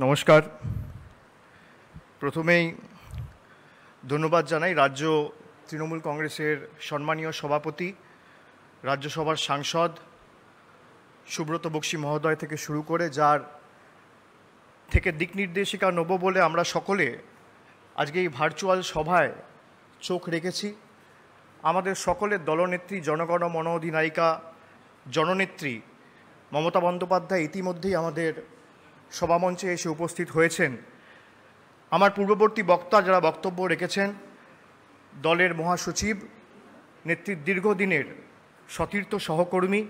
নমস্কার। প্রথমেই ধন্যবাদ জানাই রাজ্য তৃণমূল কংগ্রেসের সম্মানীয় সভাপতি, রাজ্যসভার সাংসদ সুব্রত বক্সী মহোদয় থেকে শুরু করে, যার থেকে দিক নির্দেশিকা নেব বলে আমরা সকলে আজকে এই ভার্চুয়াল সভায় চোখ রেখেছি। আমাদের সকলের দলনেত্রী, জনগণ মন অধিনায়িকা, জননেত্রী মমতা বন্দ্যোপাধ্যায় ইতিমধ্যেই আমাদের সভামঞ্চে এসে উপস্থিত হয়েছেন। আমার পূর্ববর্তী বক্তা যারা বক্তব্য রেখেছেন, দলের মহাসচিব, নেত্রীর দীর্ঘদিনের সতীর্থ সহকর্মী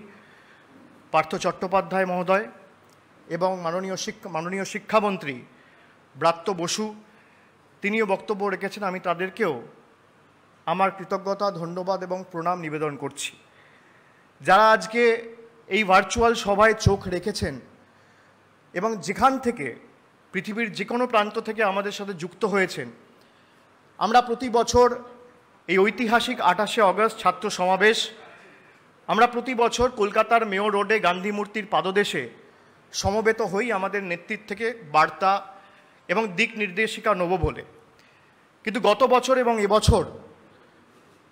পার্থ চট্টোপাধ্যায় মহোদয় এবং মাননীয় শিক্ষামন্ত্রী ব্রাত্য বসু, তিনিও বক্তব্য রেখেছেন। আমি তাদেরকেও আমার কৃতজ্ঞতা, ধন্যবাদ এবং প্রণাম নিবেদন করছি। যারা আজকে এই ভার্চুয়াল সভায় চোখ রেখেছেন এবং যেখান থেকে, পৃথিবীর যে কোনো প্রান্ত থেকে আমাদের সাথে যুক্ত হয়েছেন। আমরা প্রতি বছর এই ঐতিহাসিক 28শে অগস্ট ছাত্র সমাবেশ আমরা প্রতি বছর কলকাতার মেয়ো রোডে গান্ধী মূর্তির পাদদেশে সমবেত হই আমাদের নেতৃত্ব থেকে বার্তা এবং দিক নির্দেশিকা নেব বলে। কিন্তু গত বছর এবং এবছর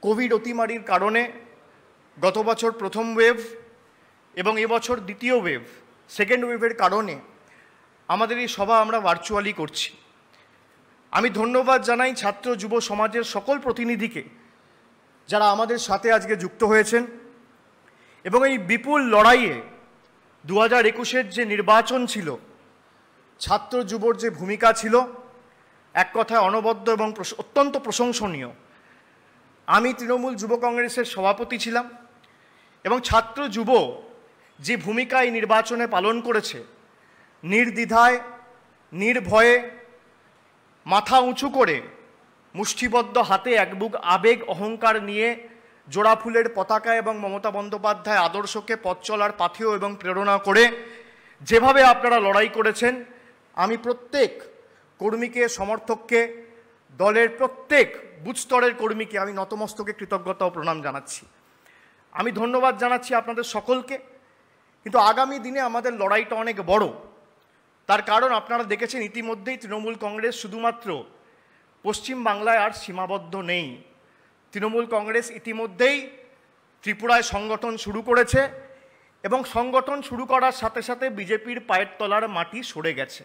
কোভিড অতিমারির কারণে, গত বছর প্রথম ওয়েভ এবং এবছর দ্বিতীয় ওয়েভ, সেকেন্ড ওয়েভের কারণে আমাদের এই সভা আমরা ভার্চুয়ালি করছি। আমি ধন্যবাদ জানাই ছাত্র যুব সমাজের সকল প্রতিনিধিকে যারা আমাদের সাথে আজকে যুক্ত হয়েছেন এবং এই বিপুল লড়াইয়ে 2021-এর যে নির্বাচন ছিল, ছাত্র যুবর যে ভূমিকা ছিল, এক কথায় অনবদ্য এবং অত্যন্ত প্রশংসনীয়। আমি তৃণমূল যুব কংগ্রেসের সভাপতি ছিলাম এবং ছাত্র যুব যে ভূমিকা এই নির্বাচনে পালন করেছে, নির্দ্বিধায়, নির্ভয়ে, মাথা উঁচু করে, মুষ্টিবদ্ধ হাতে এক বুক আবেগ অহংকার নিয়ে জোড়া ফুলের পতাকা এবং মমতা বন্দ্যোপাধ্যায় আদর্শকে পথ চলার পাথেয় এবং প্রেরণা করে যেভাবে আপনারা লড়াই করেছেন, আমি প্রত্যেক কর্মীকে, সমর্থককে, দলের প্রত্যেক বুথ স্তরের কর্মীকে আমি নতমস্তকে কৃতজ্ঞতা ও প্রণাম জানাচ্ছি। আমি ধন্যবাদ জানাচ্ছি আপনাদের সকলকে। কিন্তু আগামী দিনে আমাদের লড়াইটা অনেক বড়। তার কারণ আপনারা দেখেছেন ইতিমধ্যেই তৃণমূল কংগ্রেস শুধুমাত্র পশ্চিম বাংলায় আর সীমাবদ্ধ নেই। তৃণমূল কংগ্রেস ইতিমধ্যেই ত্রিপুরায় সংগঠন শুরু করেছে এবং সংগঠন শুরু করার সাথে সাথে বিজেপির পায়ের তলার মাটি সরে গেছে।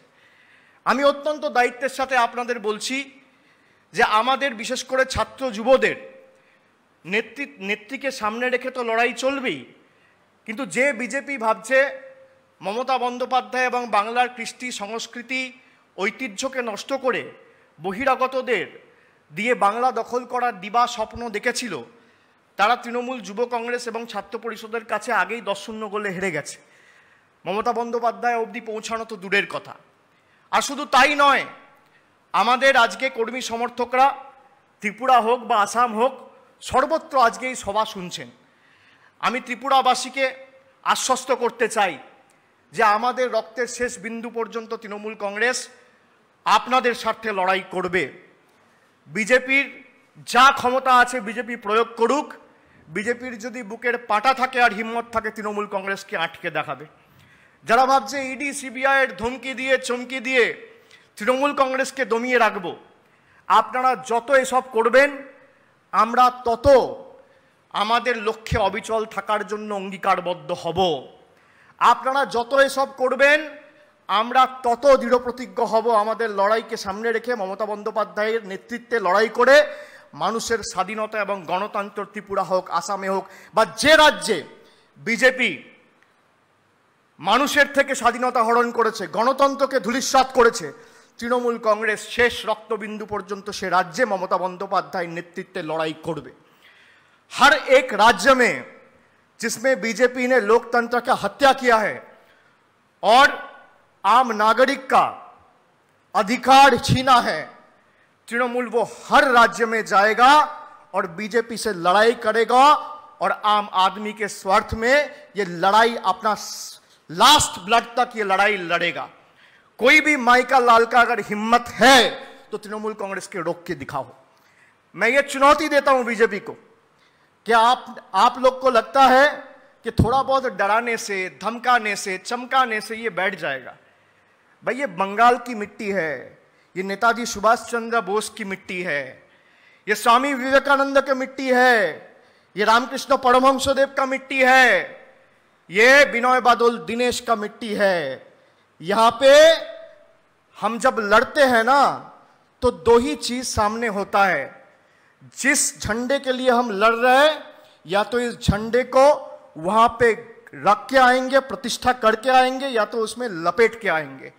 আমি অত্যন্ত দায়িত্বের সাথে আপনাদের বলছি যে আমাদের, বিশেষ করে ছাত্র যুবদের নেত্রীকে সামনে রেখে তো লড়াই চলবেই, কিন্তু যে বিজেপি ভাবছে মমতা বন্দ্যোপাধ্যায় এবং বাংলার কৃষ্টি, সংস্কৃতি, ঐতিহ্যকে নষ্ট করে বহিরাগতদের দিয়ে বাংলা দখল করার দিবা স্বপ্ন দেখেছিল, তারা তৃণমূল যুব কংগ্রেস এবং ছাত্র পরিষদের কাছে আগেই 10-0 গোলে হেরে গেছে। মমতা বন্দ্যোপাধ্যায় অবধি পৌঁছানো তো দূরের কথা। আর শুধু তাই নয়, আমাদের আজকে কর্মী সমর্থকরা ত্রিপুরা হোক বা আসাম হোক, সর্বত্র আজকে এই সভা শুনছেন। আমি ত্রিপুরাবাসীকে আশ্বস্ত করতে চাই যে আমাদের রক্তের শেষ বিন্দু পর্যন্ত তৃণমূল কংগ্রেস আপনাদের স্বার্থে লড়াই করবে। বিজেপির যা ক্ষমতা আছে বিজেপি প্রয়োগ করুক। বিজেপির যদি বুকের পাটা থাকে আর হিম্মত থাকে, তৃণমূল কংগ্রেসকে আটকে দেখাবে। যারা ভাবছে ইডি সিবিআইয়ের ধমকি দিয়ে, চমকি দিয়ে তৃণমূল কংগ্রেসকে দমিয়ে রাখবো, আপনারা যত এসব করবেন আমরা তত আমাদের লক্ষ্যে অবিচল থাকার জন্য অঙ্গীকারবদ্ধ হব। আপনারা যত এসব করবেন আমরা তত দৃঢ়প্রতিজ্ঞ হব আমাদের লড়াইকে সামনে রেখে মমতা বন্দ্যোপাধ্যায়ের নেতৃত্বে লড়াই করে মানুষের স্বাধীনতা এবং গণতন্ত্র, ত্রিপুরা হোক, আসামে হোক বা যে রাজ্যে বিজেপি মানুষের থেকে স্বাধীনতা হরণ করেছে, গণতন্ত্রকে ধূলিসাৎ করেছে, তৃণমূল কংগ্রেস শেষ রক্তবিন্দু পর্যন্ত সে রাজ্যে মমতা বন্দ্যোপাধ্যায়ের নেতৃত্বে লড়াই করবে। हर एक राज्य में जिसमें बीजेपी ने लोकतंत्र का हत्या किया है और आम नागरिक का अधिकार छीना है, तृणमूल वो हर राज्य में जाएगा और बीजेपी से लड़ाई करेगा और आम आदमी के स्वार्थ में ये लड़ाई, अपना लास्ट ब्लड तक ये लड़ाई लड़ेगा। कोई भी माई का लाल का अगर हिम्मत है तो तृणमूल कांग्रेस के रोक के दिखाओ। मैं ये चुनौती देता हूं बीजेपी को। क्या आप लोग को लगता है कि थोड़ा बहुत डराने से, धमकाने से, चमकाने से ये बैठ जाएगा? भाई ये बंगाल की मिट्टी है, ये नेताजी सुभाष चंद्र बोस की मिट्टी है, ये स्वामी विवेकानंद की मिट्टी है, ये रामकृष्ण परमहंसदेव का मिट्टी है, ये बिनोय बादल दिनेश का मिट्टी है। यहां पे हम जब लड़ते हैं ना तो दो ही चीज सामने होता है, जिस झंडे के लिए हम लड़ रहे हैं या तो इस झंडे को वहां पे रख के आएंगे, प्रतिष्ठा करके आएंगे, या तो उसमें लपेट के आएंगे।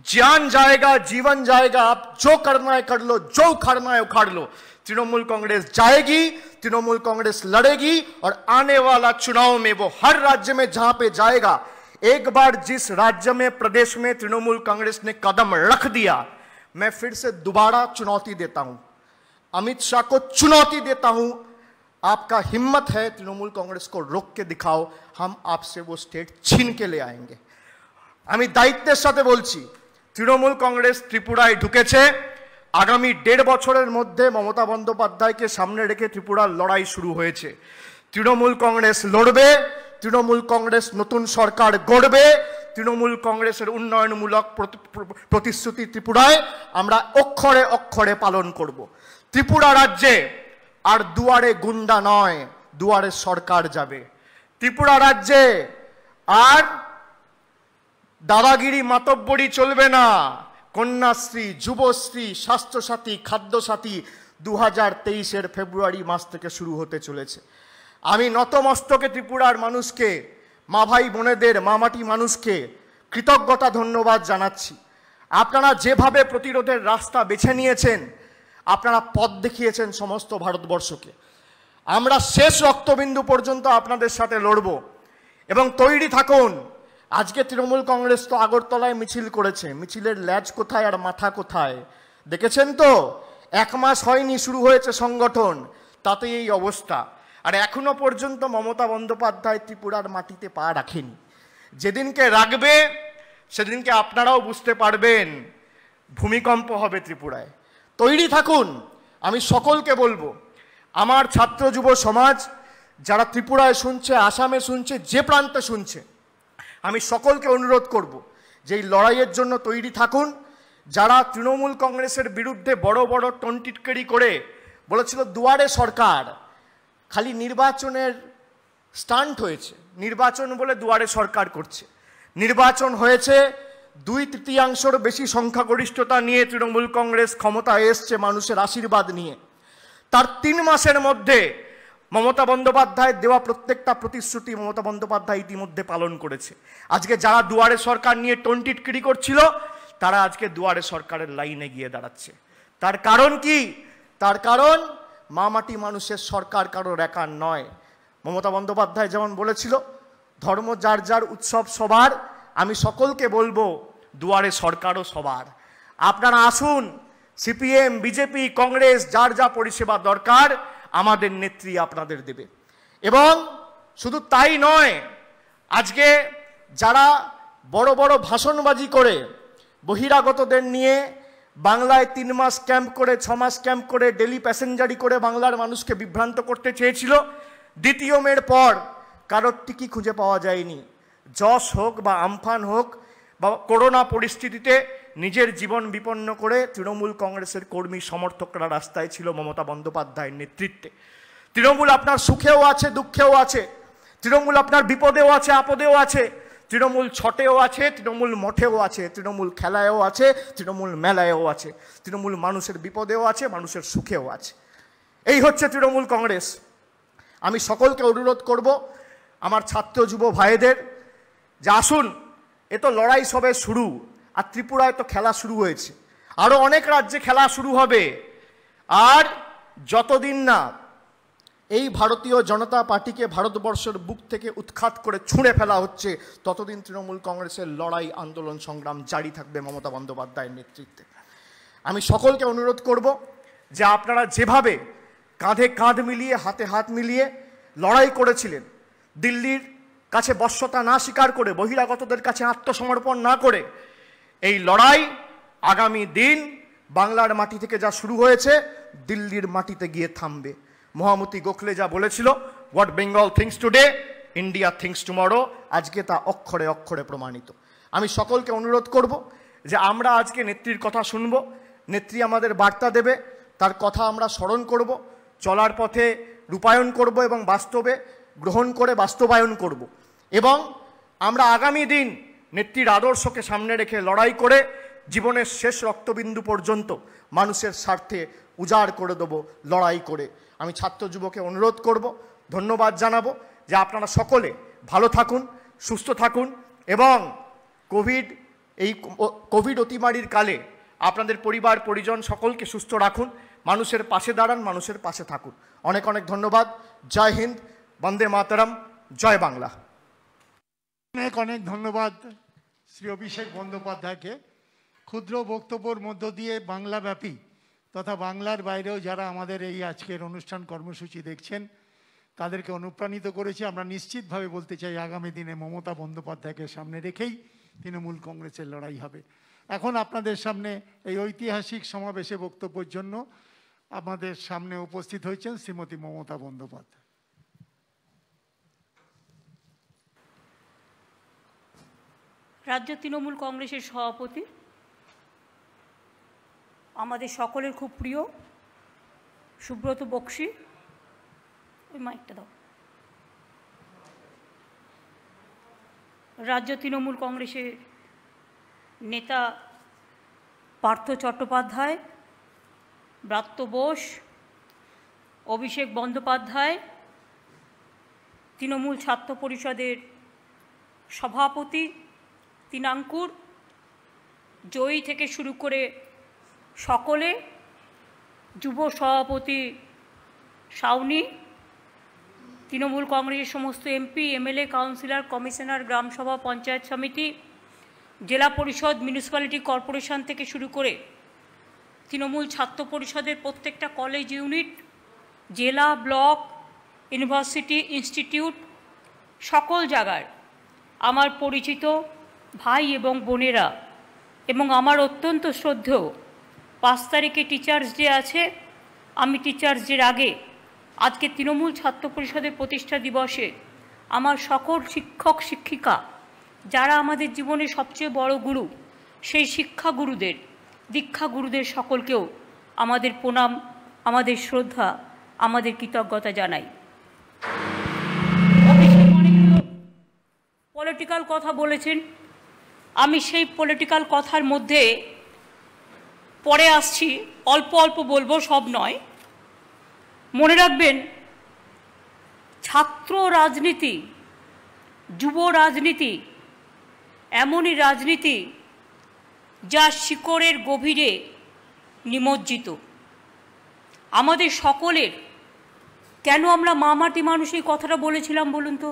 जान जाएगा, जीवन जाएगा, आप जो करना है कर लो, जो उखाड़ना है उखाड़ लो। तृणमूल कांग्रेस जाएगी, तृणमूल कांग्रेस लड़ेगी और आने वाला चुनाव में वो हर राज्य में जहां पे जाएगा, एक बार जिस राज्य में, प्रदेश में तृणमूल कांग्रेस ने कदम रख दिया, मैं फिर से दोबारा चुनौती देता हूं, अमित शाह को चुनौती देता हूं, आपका हिम्मत है तृणमूल कांग्रेस को रोक के दिखाओ, हम आपसे वो स्टेट छीन के ले आएंगे। আমি দায়িত্বের সাথে বলছি, তৃণমূল কংগ্রেস ত্রিপুরায় ঢুকেছে। আগামী 1.5 বছরের মধ্যে মমতা বন্দ্যোপাধ্যায়কে সামনে রেখে ত্রিপুরার লড়াই শুরু হয়েছে। তৃণমূল কংগ্রেস লড়বে, তৃণমূল কংগ্রেস নতুন সরকার গড়বে, তৃণমূল কংগ্রেসের উন্নয়নমূলক প্রতিশ্রুতি ত্রিপুরায় আমরা অক্ষরে অক্ষরে পালন করব। ত্রিপুরা রাজ্যে আর দুয়ারে গুন্ডা নয়, দুয়ারে সরকার যাবে। ত্রিপুরা রাজ্যে আর দাদাগিরি মাতব্বরি চলবে না। কন্যাশ্রী, যুবশ্রী, স্বাস্থ্যসাথী, খাদ্যসাথী 2023-এর ফেব্রুয়ারি মাস থেকে শুরু হতে চলেছে। আমি নতমস্তকে ত্রিপুরার মানুষকে, মা ভাই বোনেদের, মামাটি মানুষকে কৃতজ্ঞতা ধন্যবাদ জানাচ্ছি। আপনারা যেভাবে প্রতিরোধের রাস্তা বেছে নিয়েছেন, আপনারা পথ দেখিয়েছেন সমস্ত ভারতবর্ষকে। আমরা শেষ রক্তবিন্দু পর্যন্ত আপনাদের সাথে লড়ব এবং তৈরি থাকুন। আজকে তৃণমূল কংগ্রেস তো আগরতলায় মিছিল করেছে, মিছিলের ল্যাজ কোথায় আর মাথা কোথায় দেখেছেন তো? 1 মাস হয়নি শুরু হয়েছে সংগঠন, তাতে এই অবস্থা। আর এখনো পর্যন্ত মমতা বন্দ্যোপাধ্যায় ত্রিপুরার মাটিতে পা রাখেনি। যেদিনকে রাখবে সেদিনকে আপনারাও বুঝতে পারবেন ভূমিকম্প হবে ত্রিপুরায়। তৈরি থাকুন। আমি সকলকে বলবো, আমার ছাত্র যুব সমাজ যারা ত্রিপুরায় শুনছে, আসামে শুনছে, যে প্রান্তে শুনছে, আমি সকলকে অনুরোধ করব যে এই লড়াইয়ের জন্য তৈরি থাকুন। যারা তৃণমূল কংগ্রেসের বিরুদ্ধে বড় বড় টন্টিটকেরি করে বলেছিল দুয়ারে সরকার, খালি নির্বাচনের স্টান্ট হয়েছে, নির্বাচন বলে দুয়ারে সরকার করছে। নির্বাচন হয়েছে 2/3 বেশি সংখ্যাগরিষ্ঠতা নিয়ে তৃণমূল কংগ্রেস ক্ষমতায় এসছে মানুষের আশীর্বাদ নিয়ে। তার 3 মাসের মধ্যে মমতা বন্দ্যোপাধ্যায় দেওয়া প্রত্যেকটা প্রতিশ্রুতি মমতা বন্দ্যোপাধ্যায় ইতিমধ্যে পালন করেছে। আজকে যারা দুয়ারে সরকার নিয়ে টন্টিটকিরি করছিল, তারা আজকে দুয়ারে সরকারের লাইনে গিয়ে দাঁড়াচ্ছে। তার কারণ কি? তার কারণ মামাটি মানুষের সরকার কারোর একার নয়। মমতা বন্দ্যোপাধ্যায় যেমন বলেছিল ধর্ম যার যার, উৎসব সবার, আমি সকলকে বলবো দুয়ারে সরকারও সবার। আপনারা আসুন, সিপিএম, বিজেপি, কংগ্রেস, যার যা পরিষেবা দরকার আমাদের নেত্রী আপনাদের দেবে। এবং শুধু তাই নয়, আজকে যারা বড় বড় ভাষণবাজি করে বহিরাগতদের নিয়ে বাংলায় 3 মাস ক্যাম্প করে, 6 মাস ক্যাম্প করে, ডেলি প্যাসেঞ্জারি করে বাংলার মানুষকে বিভ্রান্ত করতে চেয়েছিল, দ্বিতীয় মের পর কারোর টিকি খুঁজে পাওয়া যায়নি। যশ হোক বা আমফান হোক বা করোনা পরিস্থিতিতে নিজের জীবন বিপন্ন করে তৃণমূল কংগ্রেসের কর্মী সমর্থকরা রাস্তায় ছিল মমতা বন্দ্যোপাধ্যায়ের নেতৃত্বে। তৃণমূল আপনার সুখেও আছে, দুঃখেও আছে। তৃণমূল আপনার বিপদেও আছে, আপদেও আছে। তৃণমূল ছটেও আছে, তৃণমূল মঠেও আছে, তৃণমূল খেলায়ও আছে, তৃণমূল মেলায়ও আছে। তৃণমূল মানুষের বিপদেও আছে, মানুষের সুখেও আছে। এই হচ্ছে তৃণমূল কংগ্রেস। আমি সকলকে অনুরোধ করব, আমার ছাত্র যুব ভাইদের, যে আসুন, এ তো লড়াই সবে শুরু। আর ত্রিপুরায় তো খেলা শুরু হয়েছে, আরও অনেক রাজ্যে খেলা শুরু হবে। আর যতদিন না এই ভারতীয় জনতা পার্টিকে ভারতবর্ষের বুক থেকে উৎখাত করে ছুঁড়ে ফেলা হচ্ছে, ততদিন তৃণমূল কংগ্রেসের লড়াই, আন্দোলন, সংগ্রাম জারি থাকবে মমতা বন্দ্যোপাধ্যায়ের নেতৃত্বে। আমি সকলকে অনুরোধ করব যে আপনারা যেভাবে কাঁধে কাঁধ মিলিয়ে, হাতে হাত মিলিয়ে লড়াই করেছিলেন, দিল্লির কাছে বশ্যতা না স্বীকার করে, বহিরাগতদের কাছে আত্মসমর্পণ না করে, এই লড়াই আগামী দিন বাংলার মাটি থেকে যা শুরু হয়েছে দিল্লির মাটিতে গিয়ে থামবে। মহামতি গোখলে যা বলেছিল, what Bengal things today, India things tomorrow, আজকে তা অক্ষরে অক্ষরে প্রমাণিত। আমি সকলকে অনুরোধ করব যে আমরা আজকে নেত্রীর কথা শুনব, নেত্রী আমাদের বার্তা দেবে, তার কথা আমরা স্মরণ করব, চলার পথে রূপায়ণ করব এবং বাস্তবে গ্রহণ করে বাস্তবায়ন করব। এবং আমরা আগামী দিন নেত্রীর আদর্শকে সামনে রেখে লড়াই করে জীবনের শেষ রক্তবিন্দু পর্যন্ত মানুষের স্বার্থে উজাড় করে দেব লড়াই করে। আমি ছাত্র যুবকে অনুরোধ করব, ধন্যবাদ জানাবো যে আপনারা সকলে ভালো থাকুন, সুস্থ থাকুন এবং কোভিড অতিমারির কালে আপনাদের পরিবার পরিজন সকলকে সুস্থ রাখুন, মানুষের পাশে দাঁড়ান, মানুষের পাশে থাকুন। অনেক অনেক ধন্যবাদ। জয় হিন্দ, বন্দে মাতরম, জয় বাংলা। অনেক অনেক ধন্যবাদ শ্রী অভিষেক বন্দ্যোপাধ্যায়কে। ক্ষুদ্র বক্তব্যের মধ্য দিয়ে বাংলাব্যাপী তথা বাংলার বাইরেও যারা আমাদের এই আজকের অনুষ্ঠান কর্মসূচি দেখছেন তাদেরকে অনুপ্রাণিত করেছে। আমরা নিশ্চিতভাবে বলতে চাই আগামী দিনে মমতা বন্দ্যোপাধ্যায়কে সামনে রেখেই তৃণমূল কংগ্রেসের লড়াই হবে। এখন আপনাদের সামনে এই ঐতিহাসিক সমাবেশে বক্তব্যের জন্য আমাদের সামনে উপস্থিত হয়েছেন শ্রীমতী মমতা বন্দ্যোপাধ্যায়। রাজ্য তৃণমূল কংগ্রেসের সভাপতি, আমাদের সকলের খুব প্রিয় সুব্রত বক্সী, ওই মাইকটা দাও। রাজ্য তৃণমূল কংগ্রেসের নেতা পার্থ চট্টোপাধ্যায়, ব্রাত্য বোস, অভিষেক বন্দ্যোপাধ্যায়, তৃণমূল ছাত্র পরিষদের সভাপতি তিনাঙ্কুর, জয়ী থেকে শুরু করে সকলে, যুব সভাপতি শাওনি, তৃণমূল কংগ্রেসের সমস্ত এমপি, এমএলএ, কাউন্সিলর, কমিশনার, গ্রামসভা, পঞ্চায়েত সমিতি, জেলা পরিষদ, মিউনিসিপ্যালিটি কর্পোরেশন থেকে শুরু করে তৃণমূল ছাত্র পরিষদের প্রত্যেকটা কলেজ ইউনিট, জেলা, ব্লক, ইউনিভার্সিটি, ইনস্টিটিউট, সকল জায়গায় আমার পরিচিত ভাই এবং বোনেরা এবং আমার অত্যন্ত শ্রদ্ধেয় 5 তারিখে টিচার্স ডে আছে। আমি টিচার্স ডের আগে আজকে তৃণমূল ছাত্র পরিষদের প্রতিষ্ঠা দিবসে আমার সকল শিক্ষক শিক্ষিকা যারা আমাদের জীবনে সবচেয়ে বড় গুরু, সেই শিক্ষা গুরুদের, দীক্ষা গুরুদের সকলকেও আমাদের প্রণাম, আমাদের শ্রদ্ধা, আমাদের কৃতজ্ঞতা জানাই। অভিষেক অনেকগুলো পলিটিক্যাল কথা বলেছেন, আমি সেই পলিটিক্যাল কথার মধ্যে পরে আসছি, অল্প অল্প বলবো, সব নয়। মনে রাখবেন, ছাত্র রাজনীতি, যুব রাজনীতি এমনই রাজনীতি যা শিকড়ের গভীরে নিমজ্জিত। আমাদের সকলের, কেন আমরা মামাটি মানুষ এই কথাটা বলেছিলাম বলুন তো?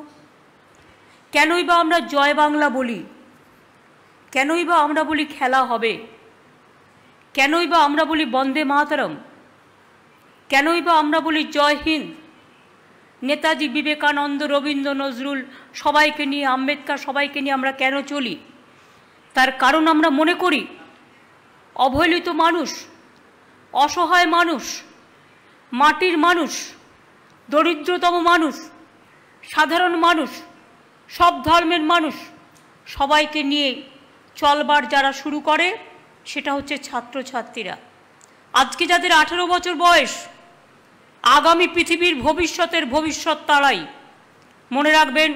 কেনই বা আমরা জয় বাংলা বলি? কেনই বা আমরা বলি খেলা হবে? কেনই বা আমরা বলি বন্দে মাতরম? কেনই বা আমরা বলি জয় হিন্দ? নেতাজি, বিবেকানন্দ, রবীন্দ্র, নজরুল সবাইকে নিয়ে, আম্বেদকর সবাইকে নিয়ে আমরা কেন চলি? তার কারণ আমরা মনে করি অবহেলিত মানুষ, অসহায় মানুষ, মাটির মানুষ, দরিদ্রতম মানুষ, সাধারণ মানুষ, সব ধর্মের মানুষ সবাইকে নিয়ে চলবার যারা শুরু করে সেটা হচ্ছে ছাত্রছাত্রীরা। আজকে যাদের 18 বছর বয়স, আগামী পৃথিবীর ভবিষ্যতের ভবিষ্যৎ তারাই। মনে রাখবেন,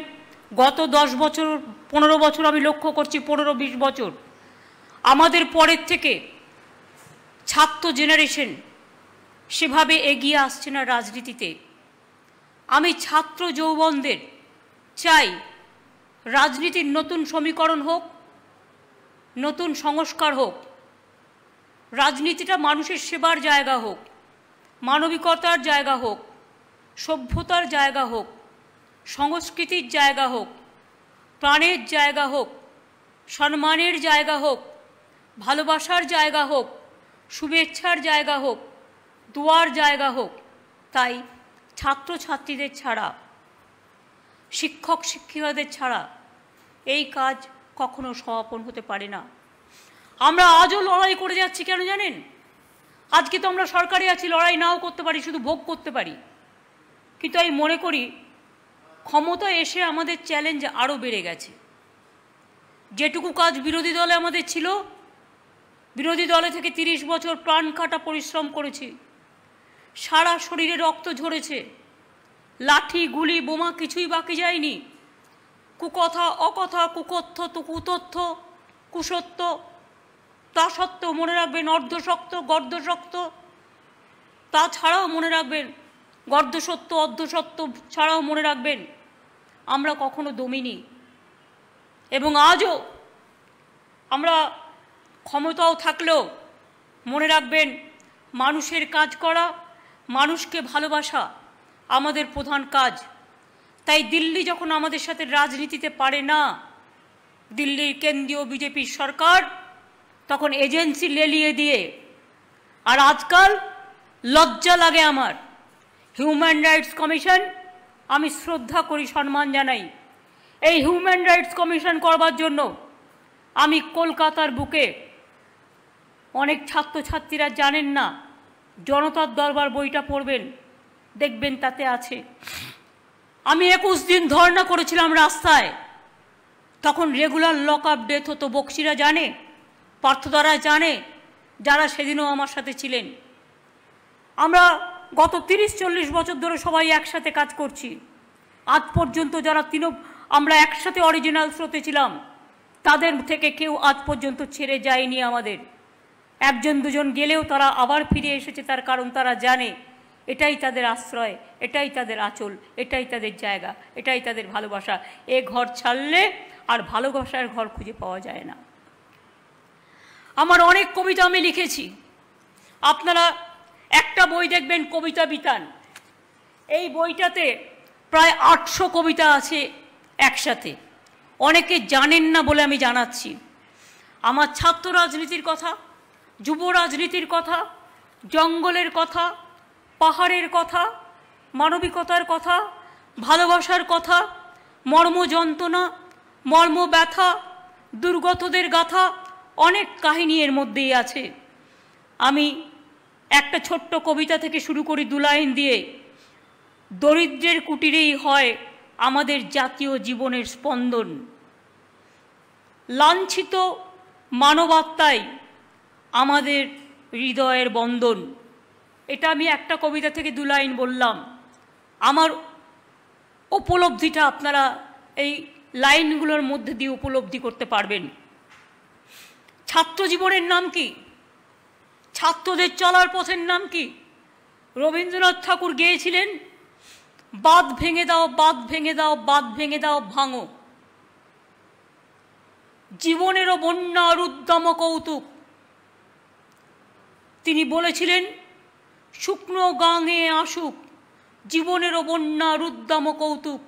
গত 10 বছর 15 বছর আমি লক্ষ্য করছি, 15-20 বছর আমাদের পরের থেকে ছাত্র জেনারেশন সেভাবে এগিয়ে আসছে না রাজনীতিতে। আমি ছাত্র যৌবনদের চাই রাজনীতির নতুন সমীকরণ হোক, নতুন সংস্কার হোক, রাজনীতিটা মানুষের সেবার জায়গা হোক, মানবিকতার জায়গা হোক, সভ্যতার জায়গা হোক, সংস্কৃতির জায়গা হোক, প্রাণের জায়গা হোক, সম্মানের জায়গা হোক, ভালোবাসার জায়গা হোক, শুভেচ্ছার জায়গা হোক, দোয়ার জায়গা হোক। তাই ছাত্রছাত্রীদের ছাড়া, শিক্ষক শিক্ষিকাদের ছাড়া এই কাজ কখনো সমাপন হতে পারে না। আমরা আজও লড়াই করে যাচ্ছি, কেন জানেন? আজকে তো আমরা সরকারে আছি, লড়াই নাও করতে পারি, শুধু ভোগ করতে পারি। কিন্তু আমি মনে করি ক্ষমতা এসে আমাদের চ্যালেঞ্জ আরও বেড়ে গেছে। যেটুকু কাজ বিরোধী দলে আমাদের ছিল বিরোধী দলে থেকে 30 বছর প্রাণ কাটা পরিশ্রম করেছি, সারা শরীরে রক্ত ঝরেছে, লাঠি গুলি বোমা কিছুই বাকি যায়নি, কুকথা অকথা কুকথ্য কুতথ্য কুসত্য, তা সত্ত্বেও মনে রাখবেন অর্ধশক্ত গর্ধশক্ত, তাছাড়াও মনে রাখবেন গর্ধসত্য অর্ধসত্য ছাড়াও মনে রাখবেন আমরা কখনো দমিনি। এবং আজও আমরা ক্ষমতাও থাকলেও মনে রাখবেন মানুষের কাজ করা, মানুষকে ভালোবাসা আমাদের প্রধান কাজ। তাই দিল্লি যখন আমাদের সাথে রাজনীতিতে পারে না, দিল্লির কেন্দ্রীয় বিজেপির সরকার তখন এজেন্সি লেলিয়ে দিয়ে, আর আজকাল লজ্জা লাগে আমার, হিউম্যান রাইটস কমিশন আমি শ্রদ্ধা করি, সম্মান জানাই, এই হিউম্যান রাইটস কমিশন করবার জন্য আমি কলকাতার বুকে, অনেক ছাত্রছাত্রীরা জানেন না, জনতার দরবার বইটা পড়বেন, দেখবেন তাতে আছে। আমি 21 দিন ধর্ণা করেছিলাম রাস্তায়, তখন রেগুলার লক আপ ডেথ হতো। বক্সিরা জানে, পার্থদারা জানে, যারা সেদিনও আমার সাথে ছিলেন। আমরা গত 30-40 বছর ধরে সবাই একসাথে কাজ করছি। আজ পর্যন্ত যারা আমরা একসাথে অরিজিনাল স্রোতে ছিলাম, তাদের থেকে কেউ আজ পর্যন্ত ছেড়ে যায়নি আমাদের। একজন দুজন গেলেও তারা আবার ফিরে এসেছে, তার কারণ তারা জানে এটাই তাদের আশ্রয়, এটাই তাদের আঁচল, এটাই তাদের জায়গা, এটাই তাদের ভালোবাসা। এ ঘর ছাড়লে আর ভালোবাসার ঘর খুঁজে পাওয়া যায় না। আমার অনেক কবিতা আমি লিখেছি, আপনারা একটা বই দেখবেন কবিতা বিতান, এই বইটাতে প্রায় 800 কবিতা আছে একসাথে। অনেকে জানেন না বলে আমি জানাচ্ছি। আমার ছাত্র রাজনীতির কথা, যুব রাজনীতির কথা, জঙ্গলের কথা, পাহাড়ের কথা, মানবিকতার কথা, ভালোবাসার কথা, মর্ম যন্ত্রণা, মর্ম ব্যথা, দুর্গতদের গাথা, অনেক কাহিনী এর মধ্যেই আছে। আমি একটা ছোট্ট কবিতা থেকে শুরু করি 2 লাইন দিয়ে। দরিদ্রের কুটিরেই হয় আমাদের জাতীয় জীবনের স্পন্দন, লাঞ্ছিত মানবাত্মাই আমাদের হৃদয়ের বন্ধন। এটা আমি একটা কবিতা থেকে 2 লাইন বললাম। আমার উপলব্ধিটা আপনারা এই লাইনগুলোর মধ্যে দিয়ে উপলব্ধি করতে পারবেন। ছাত্র জীবনের নাম কি? ছাত্রদের চলার পথের নাম কি? রবীন্দ্রনাথ ঠাকুর গেয়েছিলেন, বাঁধ ভেঙে দাও, বাঁধ ভেঙে দাও, বাঁধ ভেঙে দাও, ভাঙো। জীবনেরও বন্যা রুদ্দাম কৌতুক। তিনি বলেছিলেন, শুকনো গাঙে আসুক, জীবনেরও বন্যা রুদ্দাম কৌতুক,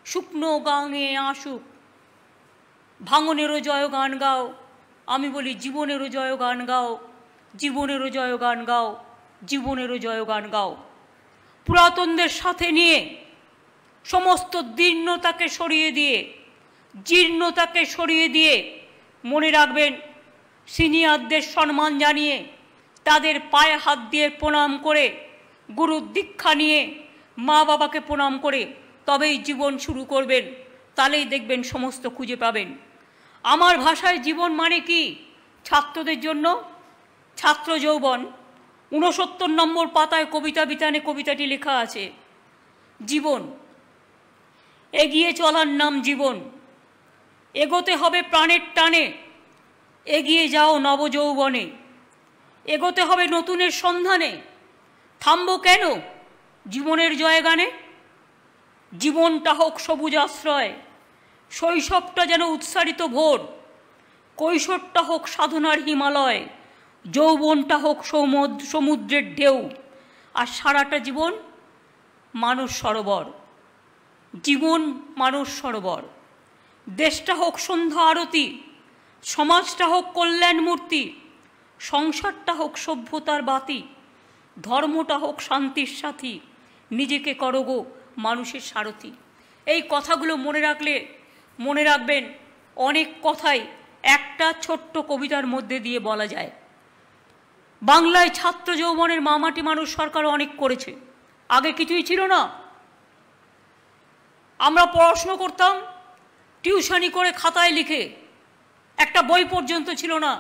শুকনো গাঙে আসুক। ভাঙনেরও জয়গান গাও, আমি বলি জীবনেরও জয়গান গাও, জীবনেরও জয়গান গাও, জীবনেরও জয়গান গাও। পুরাতনদের সাথে নিয়ে সমস্ত দীর্ণতাকে সরিয়ে দিয়ে, জীর্ণতাকে সরিয়ে দিয়ে মনে রাখবেন সিনিয়রদের সম্মান জানিয়ে, তাদের পায়ে হাত দিয়ে প্রণাম করে, গুরুর দীক্ষা নিয়ে, মা বাবাকে প্রণাম করে তবেই জীবন শুরু করবেন। তাহলেই দেখবেন সমস্ত খুঁজে পাবেন। আমার ভাষায় জীবন মানে কি? ছাত্রদের জন্য ছাত্র যৌবন। 69 নম্বর পাতায় কবিতা বিতানে কবিতাটি লেখা আছে। জীবন, এগিয়ে চলার নাম জীবন, এগোতে হবে প্রাণের টানে, এগিয়ে যাও নবযৌবনে, এগোতে হবে নতুনের সন্ধানে, থামবো কেন জীবনের জয়গানে? জীবনটা হোক সবুজ আশ্রয়, শৈশবটা যেন উৎসারিত ভোর, কৈশোরটা হোক সাধনার হিমালয়, যৌবনটা হোক সমুদ্রের ঢেউ, আর সারাটা জীবন মানস সরোবর। জীবন মানস সরোবর। দেশটা হোক সন্ধ্যা আরতি, সমাজটা হোক কল্যাণ মূর্তি, সংসারটা হোক সভ্যতার বাতি, ধর্মটা হোক শান্তির সাথী, নিজেকে করো গো মানুষের সারথি। এই কথাগুলো মনে রাখলে মনে রাখবেন অনেক কথাই একটা ছোট্ট কবিতার মধ্যে দিয়ে বলা যায়। বাংলায় ছাত্র যৌবনের মামাটি মানুষ সরকার অনেক করেছে, আগে কিছুই ছিল না। আমরা পড়াশুনো করতাম টিউশনি করে খাতায় লিখে, একটা বই পর্যন্ত ছিল না।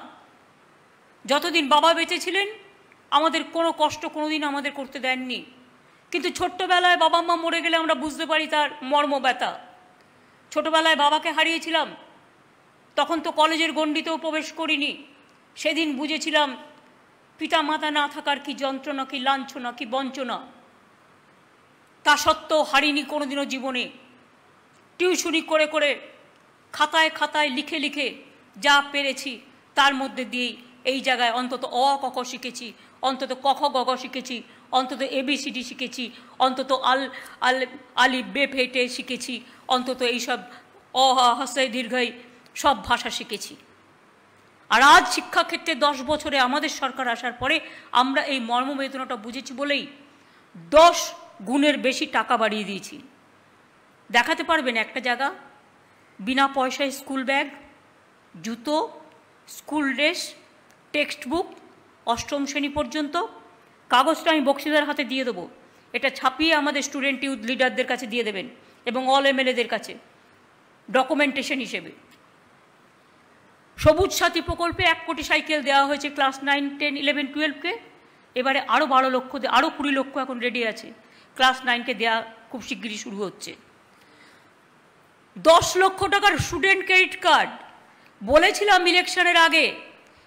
যতদিন বাবা বেঁচে ছিলেন আমাদের কোনো কষ্ট কোনোদিন আমাদের করতে দেননি, কিন্তু ছোট্টবেলায় বাবা মা মরে গেলে আমরা বুঝতে পারি তার মর্ম ব্যথা। ছোটবেলায় বাবাকে হারিয়েছিলাম, তখন তো কলেজের গণ্ডিতেও প্রবেশ করিনি, সেদিন বুঝেছিলাম পিতা মাতা না থাকার কি যন্ত্রণা, কি লাঞ্ছনা, কি বঞ্চনা। তা সত্ত্বেও হারিনি কোনোদিনও জীবনে। টিউশনি করে করে খাতায় খাতায় লিখে লিখে যা পেরেছি তার মধ্যে দিয়েই এই জায়গায় অন্তত অ ক খ শিখেছি, অন্তত ক খ গ ঘ শিখেছি, অন্তত ABCD শিখেছি, অন্তত আলিফ বে ফেটে শিখেছি, অন্তত এইসব অ হস্যাই দীর্ঘাই সব ভাষা শিখেছি। আর আজ শিক্ষাক্ষেত্রে 10 বছরে আমাদের সরকার আসার পরে আমরা এই মর্মবেদনাটা বুঝেছি বলেই 10 গুণের বেশি টাকা বাড়িয়ে দিয়েছি। দেখাতে পারবেন একটা জায়গা বিনা পয়সায় স্কুল ব্যাগ, জুতো, স্কুল ড্রেস, টেক্সট বুক 8ম শ্রেণী পর্যন্ত? কাগজটা আমি বক্সিদার হাতে দিয়ে দেবো, এটা ছাপিয়ে আমাদের স্টুডেন্ট ইউথ লিডারদের কাছে দিয়ে দেবেন এবং অল MLAদের কাছে ডকুমেন্টেশন হিসেবে। সবুজ সাথী প্রকল্পে 1 কোটি সাইকেল দেওয়া হয়েছে ক্লাস 9, 10, 11, 12কে। এবারে আরও 12 লক্ষ, আরও 20 লক্ষ এখন রেডি আছে, ক্লাস 9কে দেওয়া খুব শিগগিরই শুরু হচ্ছে। 10 লক্ষ টাকার স্টুডেন্ট ক্রেডিট কার্ড। বলেছিলাম ইলেকশনের আগে,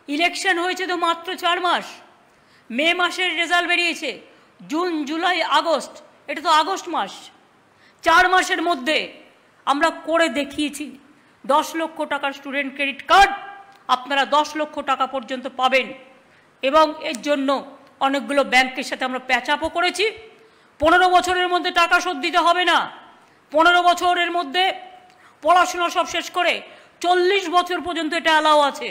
ইলেকশন হয়েছে তো মাত্র 4 মাস, মে মাসের রেজাল্ট বেরিয়েছে, জুন, জুলাই, আগস্ট, এটা তো আগস্ট মাস, 4 মাসের মধ্যে আমরা করে দেখিয়েছি। 10 লক্ষ টাকার স্টুডেন্ট ক্রেডিট কার্ড আপনারা 10 লক্ষ টাকা পর্যন্ত পাবেন এবং এর জন্য অনেকগুলো ব্যাংকের সাথে আমরা প্যাচআপও করেছি। 15 বছরের মধ্যে টাকা শোধ দিতে হবে না, 15 বছরের মধ্যে পড়াশোনা সব শেষ করে 40 বছর পর্যন্ত এটা অ্যালাউ আছে।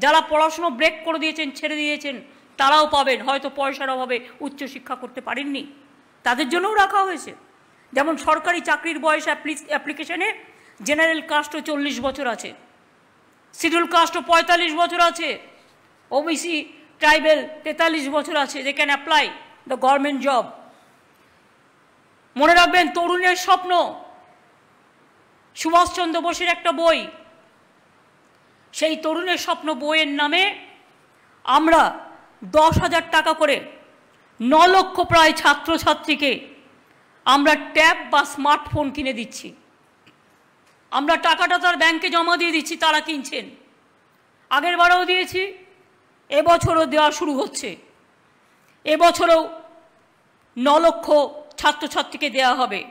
যারা পড়াশুনো ব্রেক করে দিয়েছেন, ছেড়ে দিয়েছেন, তারাও পাবেন, হয়তো পয়সার অভাবে উচ্চশিক্ষা করতে পারেননি, তাদের জন্যও রাখা হয়েছে। যেমন সরকারি চাকরির বয়স অ্যাপ্লিকেশনে জেনারেল কাস্টও 40 বছর আছে, শিডিউল কাস্টও 45 বছর আছে, OBC ট্রাইবেল 43 বছর আছে, they can apply the government job. মনে রাখবেন তরুণের স্বপ্ন, সুভাষচন্দ্র বোসের একটা বই, সেই তরুণের স্বপ্ন বইয়ের নামে আমরা 10,000 টাকা করে 9 লক্ষ প্রায় ছাত্রছাত্রীকে আমরা ট্যাব বা স্মার্টফোন কিনে দিচ্ছি। আমরা টাকাটা তার ব্যাংকে জমা দিয়ে দিচ্ছি, তারা কিনছেন। আগের বারেও দিয়েছি, এবছরও দেওয়া শুরু হচ্ছে, এবছরও 9 লক্ষ ছাত্রছাত্রীকে দেওয়া হবে।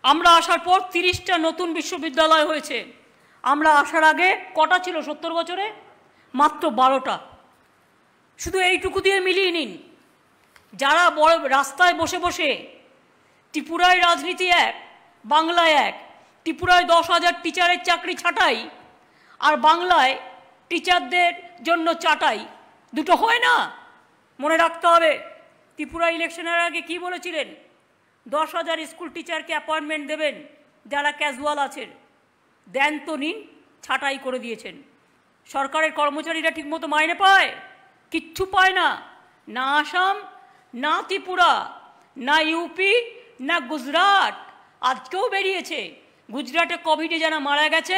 আমরা আসার পর 30টা নতুন বিশ্ববিদ্যালয় হয়েছে। আমরা আসার আগে কটা ছিল 70 বছরে? মাত্র 12টা। শুধু এইটুকু দিয়ে মিলিয়ে নিন। যারা বড় রাস্তায় বসে বসে ত্রিপুরায় রাজনীতি এক, বাংলায় এক, ত্রিপুরায় 10,000 টিচারের চাকরি ছাঁটাই আর বাংলায় টিচারদের জন্য চাটাই, দুটো হয় না। মনে রাখতে হবে ত্রিপুরা ইলেকশনের আগে কি বলেছিলেন? 10,000 স্কুল টিচারকে অ্যাপয়েন্টমেন্ট দেবেন যারা ক্যাজুয়াল আছেন, দেন তো নিন, ছাঁটাই করে দিয়েছেন। সরকারের কর্মচারীরা ঠিকমতো মাইনে পায়? কিচ্ছু পায় না। না আসাম, না ত্রিপুরা, না ইউপি, না গুজরাট। আজকেও বেরিয়েছে গুজরাটে কোভিডে যারা মারা গেছে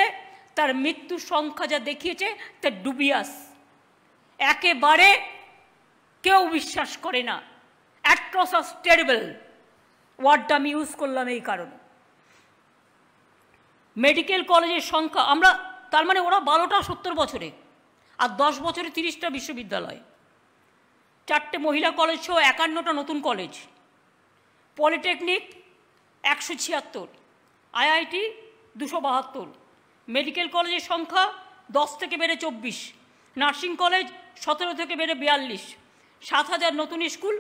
তার মৃত্যুর সংখ্যা যা দেখিয়েছে তা ডুবিয়াস, একেবারে কেউ বিশ্বাস করে না। অ্যাট্রোসাস টেরিবল ওয়ার্ডটা আমি ইউজ করলাম এই কারণে। মেডিকেল কলেজের সংখ্যা আমরা, তার মানে ওরা 12টা 70 বছরে আর 10 বছরে 30টা বিশ্ববিদ্যালয়, 4টে মহিলা কলেজ সহ 51টা নতুন কলেজ, পলিটেকনিক 176, IIT 272, মেডিকেল কলেজের সংখ্যা 10 থেকে বেড়ে 24, নার্সিং কলেজ 17 থেকে বেড়ে 42, 7,000 নতুন স্কুল,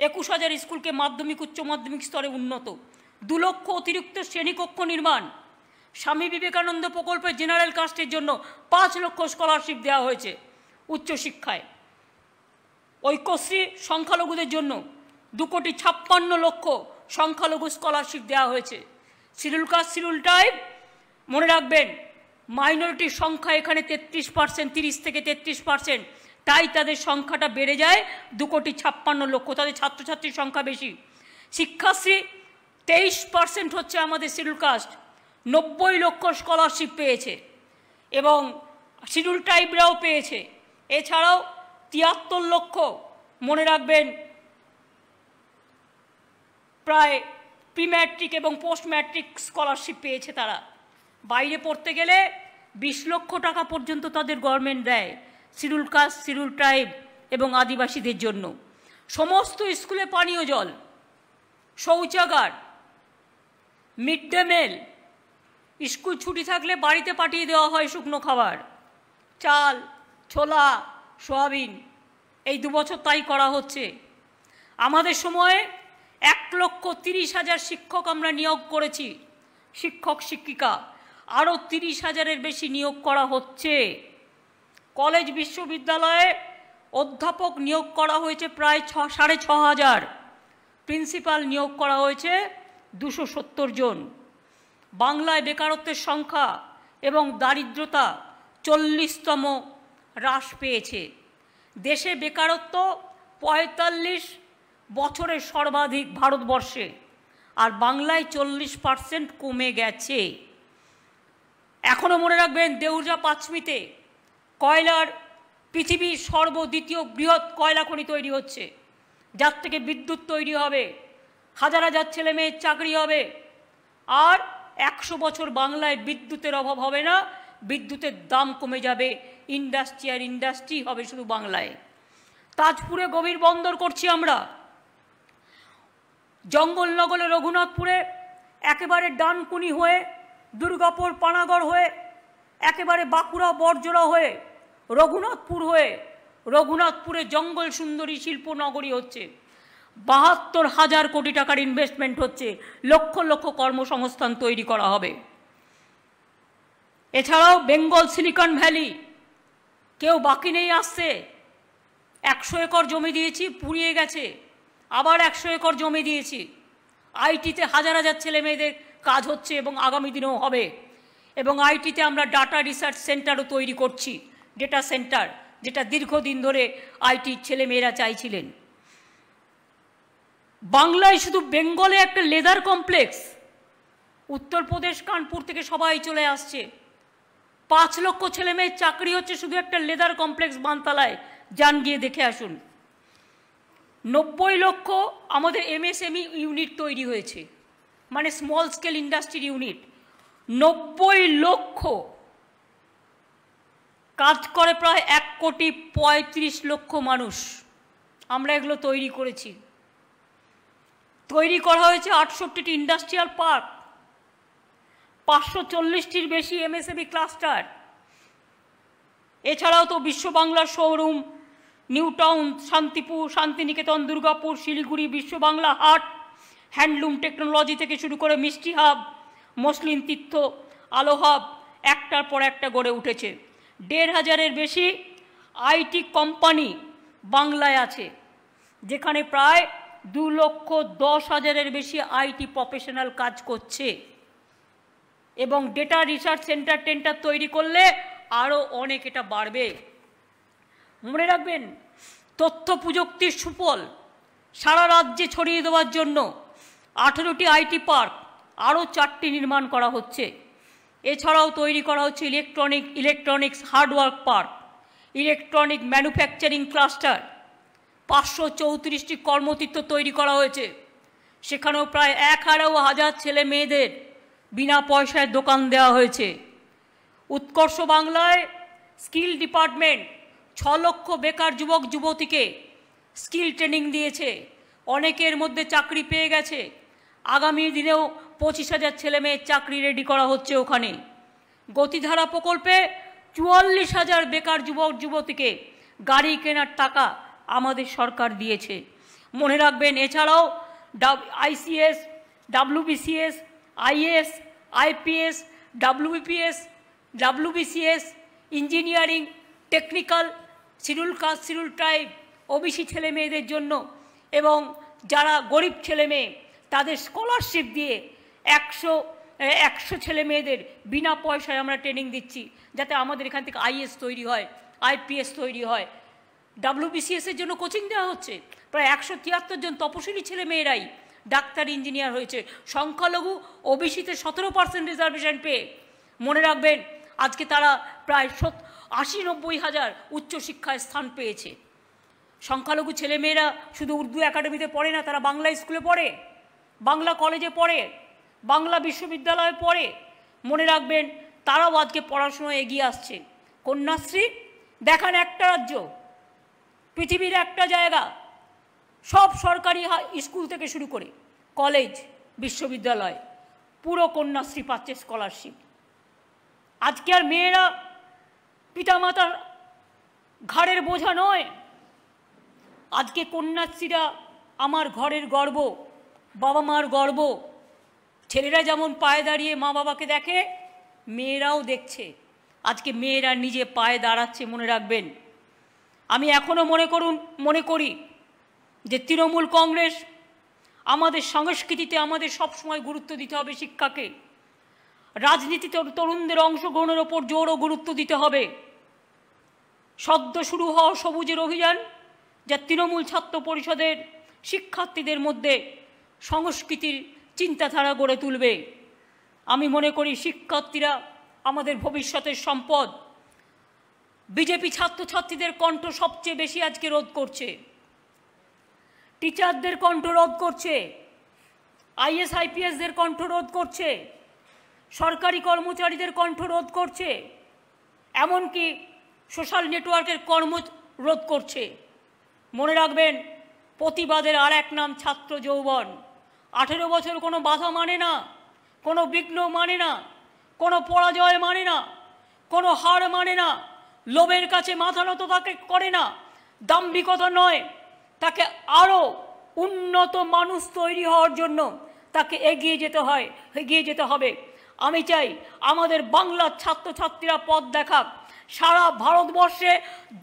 21,000 স্কুলকে মাধ্যমিক উচ্চ মাধ্যমিক স্তরে উন্নত, 2 লক্ষ অতিরিক্ত শ্রেণীকক্ষ নির্মাণ, স্বামী বিবেকানন্দ প্রকল্পে জেনারেল কাস্টের জন্য 5 লক্ষ স্কলারশিপ দেওয়া হয়েছে উচ্চশিক্ষায়, ঐক্যশ্রী সংখ্যালঘুদের জন্য 2,56,00,000 সংখ্যালঘু স্কলারশিপ দেওয়া হয়েছে। শিডিউল কাস্ট শিডিউল ট্রাইব মনে রাখবেন মাইনরিটির সংখ্যা এখানে 33%, 30 থেকে 33%, তাই তাদের সংখ্যাটা বেড়ে যায় 2,56,00,000, তাদের ছাত্রছাত্রীর সংখ্যা বেশি। শিক্ষাশ্রী 23% হচ্ছে আমাদের শিডিউল কাস্ট, 90 লক্ষ স্কলারশিপ পেয়েছে এবং শিডিউল ট্রাইবরাও পেয়েছে। এছাড়াও ৭৩ লক্ষ, মনে রাখবেন, প্রায় প্রি ম্যাট্রিক এবং পোস্ট ম্যাট্রিক স্কলারশিপ পেয়েছে তারা। বাইরে পড়তে গেলে 20 লক্ষ টাকা পর্যন্ত তাদের গভর্নমেন্ট দেয় শিডিউল কাস্ট, শিডিউল ট্রাইব এবং আদিবাসীদের জন্য। সমস্ত স্কুলে পানীয় জল, শৌচাগার, মিড ডে মিল, স্কুল ছুটি থাকলে বাড়িতে পাঠিয়ে দেওয়া হয় শুকনো খাবার, চাল, ছোলা, সয়াবিন। এই 2 বছর তাই করা হচ্ছে। আমাদের সময়ে 1,30,000 শিক্ষক আমরা নিয়োগ করেছি, শিক্ষক শিক্ষিকা। আরও 30,000-এর বেশি নিয়োগ করা হচ্ছে। কলেজ বিশ্ববিদ্যালয়ে অধ্যাপক নিয়োগ করা হয়েছে প্রায় 6,500। প্রিন্সিপাল নিয়োগ করা হয়েছে 270 জন। বাংলায় বেকারত্বের সংখ্যা এবং দারিদ্রতা 40তম হ্রাস পেয়েছে। দেশে বেকারত্ব 45 বছরের সর্বাধিক ভারতবর্ষে, আর বাংলায় 40% কমে গেছে। এখনও মনে রাখবেন, দেউরজা পাঁচমিতে কয়লার পৃথিবীর সর্বদ্বিতীয় বৃহৎ কয়লা খনি তৈরি হচ্ছে, যার থেকে বিদ্যুৎ তৈরি হবে, হাজার হাজার ছেলে মেয়ের চাকরি হবে। আর 100 বছর বাংলায় বিদ্যুতের অভাব হবে না, বিদ্যুতের দাম কমে যাবে, ইন্ডাস্ট্রি আর ইন্ডাস্ট্রি হবে শুধু বাংলায়। তাজপুরে গভীর বন্দর করছি আমরা। জঙ্গলনগরে রঘুনাথপুরে একেবারে ডানকুনি হয়ে, দুর্গাপুর পানাগড় হয়ে, একেবারে বাঁকুড়া বড়জোড়া হয়ে, রঘুনাথপুর হয়ে, রঘুনাথপুরে জঙ্গল সুন্দরী শিল্পনগরী হচ্ছে। 72,000 কোটি টাকার ইনভেস্টমেন্ট হচ্ছে, লক্ষ লক্ষ কর্মসংস্থান তৈরি করা হবে। এছাড়াও বেঙ্গল সিলিকন ভ্যালি, কেউ বাকি নেই আসছে। 100 একর জমি দিয়েছি, পুড়িয়ে গেছে, আবার 100 একর জমি দিয়েছি। আইটিতে হাজার হাজার ছেলে মেয়েদের কাজ হচ্ছে এবং আগামী দিনেও হবে। এবং আইটিতে আমরা ডাটা রিসার্চ সেন্টারও তৈরি করছি, ডেটা সেন্টার, যেটা দীর্ঘদিন ধরে আইটির ছেলেমেয়েরা চাইছিলেন। বাংলায় শুধু বেঙ্গলে একটা লেদার কমপ্লেক্স, উত্তরপ্রদেশ কানপুর থেকে সবাই চলে আসছে। 5 লক্ষ ছেলে মেয়ের চাকরি হচ্ছে শুধু একটা লেদার কমপ্লেক্স বানতলায়, যান গিয়ে দেখে আসুন। 90 লক্ষ আমাদের এমএসএমই ইউনিট তৈরি হয়েছে, মানে স্মল স্কেল ইন্ডাস্ট্রির ইউনিট। 90 লক্ষ কাজ করে প্রায় 1,35,00,000 মানুষ। আমরা এগুলো তৈরি করেছি। তৈরি করা হয়েছে 68টি ইন্ডাস্ট্রিয়াল পার্ক, 540টির বেশি এমএসএমই ক্লাস্টার। এছাড়াও তো বিশ্ব বাংলার showroom, New Town, Shantipur, Santiniketan, Durgapur, Siliguri, Biswa Bangla হাট, হ্যান্ডলুম টেকনোলজি থেকে শুরু করে মিষ্টি হাব, মসলিন তীর্থ, আলো হাব, একটার পর একটা গড়ে উঠেছে। 1,500-এর বেশি আইটি কোম্পানি বাংলায় আছে, যেখানে প্রায় 2,10,000-এর বেশি আইটি প্রফেশনাল কাজ করছে। এবং ডেটা রিসার্চ সেন্টার টেন্টার তৈরি করলে আরও অনেক এটা বাড়বে। মনে রাখবেন, তথ্য প্রযুক্তির সুফল সারা রাজ্যে ছড়িয়ে দেওয়ার জন্য 18টি আইটি পার্ক, আরও 4টি নির্মাণ করা হচ্ছে। এছাড়াও তৈরি করা হচ্ছে electronics hardware park, electronic manufacturing cluster. 534টি কর্মতীর্থ তৈরি করা হয়েছে, সেখানেও প্রায় 11,000 ছেলে মেয়েদের বিনা পয়সায় দোকান দেওয়া হয়েছে। উৎকর্ষ বাংলায় স্কিল ডিপার্টমেন্ট 6 লক্ষ বেকার যুবক যুবতীকে স্কিল ট্রেনিং দিয়েছে, অনেকের মধ্যে চাকরি পেয়ে গেছে। আগামী দিনেও 25,000 ছেলে মেয়ের চাকরি রেডি করা হচ্ছে ওখানে। গতিধারা প্রকল্পে 44,000 বেকার যুবক যুবতীকে গাড়ি কেনার টাকা আমাদের সরকার দিয়েছে। মনে রাখবেন, এছাড়াও ICS, WBCS, IAS, IPS, WBPS, WBCS, engineering, technical, schedule caste, schedule tribe, OBC ছেলে মেয়েদের জন্য এবং যারা গরিব ছেলে মেয়ে তাদের স্কলারশিপ দিয়ে 100 ছেলে মেয়েদের বিনা পয়সায় আমরা ট্রেনিং দিচ্ছি, যাতে আমাদের এখান থেকে আইএস তৈরি হয়, আইপিএস তৈরি হয়। ডাব্লিউবিসিএসের জন্য কোচিং দেওয়া হচ্ছে, প্রায় 173 জন তপশিলি ছেলে মেয়েরাই ডাক্তার, ইঞ্জিনিয়ার হয়েছে। সংখ্যালঘু ওবিসিতে 17% রিজার্ভেশন পেয়ে। মনে রাখবেন, আজকে তারা প্রায় 80-90 হাজার উচ্চশিক্ষায় স্থান পেয়েছে। সংখ্যালঘু ছেলেমেয়েরা শুধু উর্দু একাডেমিতে পড়ে না, তারা বাংলা স্কুলে পড়ে, বাংলা কলেজে পড়ে, বাংলা বিশ্ববিদ্যালয়ে পড়ে। মনে রাখবেন, তারাও আজকে পড়াশোনায় এগিয়ে আসছে। কন্যাশ্রী দেখান একটা রাজ্য, পৃথিবীর একটা জায়গা, সব সরকারি স্কুল থেকে শুরু করে কলেজ বিশ্ববিদ্যালয় পুরো কন্যাশ্রী পাচ্ছে, স্কলারশিপ। আজকে আর মেয়েরা পিতামাতার ঘাড়ের বোঝা নয়। আজকে কন্যাশ্রীরা আমার ঘরের গর্ব, বাবা মার গর্ব। ছেলেরা যেমন পায়ে দাঁড়িয়ে মা বাবাকে দেখে, মেয়েরাও দেখছে। আজকে মেয়েরা নিজে পায়ে দাঁড়াচ্ছে। মনে রাখবেন, আমি এখনও মনে করি যে তৃণমূল কংগ্রেস, আমাদের সংস্কৃতিতে আমাদের সবসময় গুরুত্ব দিতে হবে শিক্ষাকে। রাজনীতিতে তরুণদের অংশগ্রহণের ওপর জোর ও গুরুত্ব দিতে হবে। সদ্য শুরু হওয়া সবুজের অভিযান, যা তৃণমূল ছাত্র পরিষদের শিক্ষার্থীদের মধ্যে সংস্কৃতির চিন্তাধারা গড়ে তুলবে। আমি মনে করি শিক্ষার্থীরা আমাদের ভবিষ্যতের সম্পদ। বিজেপি ছাত্রছাত্রীদের কণ্ঠ সবচেয়ে বেশি আজকে রোধ করছে, টিচারদের কণ্ঠ রোধ করছে, আইএস আইপিএসদের কণ্ঠ রোধ করছে, সরকারি কর্মচারীদের কণ্ঠ রোধ করছে, এমনকি সোশ্যাল নেটওয়ার্কের কর্ম রোধ করছে। মনে রাখবেন, প্রতিবাদের আর এক নাম ছাত্র যৌবন। 18 বছর কোনো বাধা মানে না, কোনো বিঘ্ন মানে না, কোনো পরাজয় মানে না, কোনো হার মানে না, লোভের কাছে মাথা নত তাকে করে না, দাম্ভিকতা নয়, তাকে আরও উন্নত মানুষ তৈরি হওয়ার জন্য তাকে এগিয়ে যেতে হবে। আমি চাই আমাদের বাংলার ছাত্রছাত্রীরা পথ দেখাক। সারা ভারতবর্ষে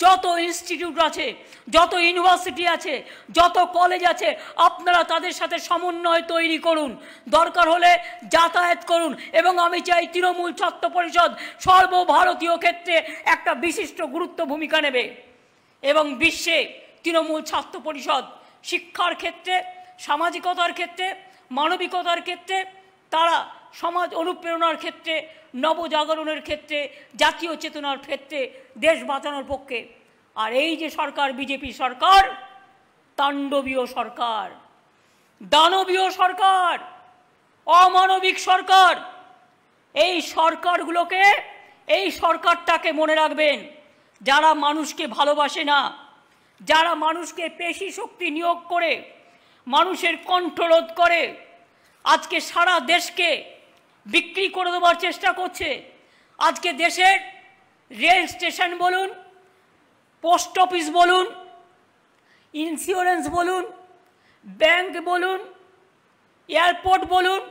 যত ইনস্টিটিউট আছে, যত ইউনিভার্সিটি আছে, যত কলেজ আছে, আপনারা তাদের সাথে সমন্বয় তৈরি করুন, দরকার হলে যাতায়াত করুন। এবং আমি চাই তৃণমূল ছাত্র পরিষদ সর্বভারতীয় ক্ষেত্রে একটা বিশিষ্ট গুরুত্ব ভূমিকা নেবে। এবং বিশ্বে তৃণমূল ছাত্র পরিষদ শিক্ষার ক্ষেত্রে, সামাজিকতার ক্ষেত্রে, মানবিকতার ক্ষেত্রে, তারা সমাজ অনুপ্রেরণার ক্ষেত্রে, নবজাগরণের ক্ষেত্রে, জাতীয় চেতনার ক্ষেত্রে দেশ বাঁচানোর পক্ষে। আর এই যে সরকার, বিজেপি সরকার, তাণ্ডবীয় সরকার, দানবীয় সরকার, অমানবিক সরকার। এই সরকারগুলোকে, এই সরকারটাকে মনে রাখবেন, যারা মানুষকে ভালোবাসে না, যারা মানুষকে পেশি শক্তি নিয়োগ করে মানুষের কণ্ঠরোধ করে, আজকে সারা দেশকে বিক্রি করে দেওয়ার চেষ্টা করছে। আজকে দেশের রেল স্টেশন বলুন, পোস্ট অফিস বলুন, ইন্স্যুরেন্স বলুন, ব্যাংক বলুন, এয়ারপোর্ট বলুন,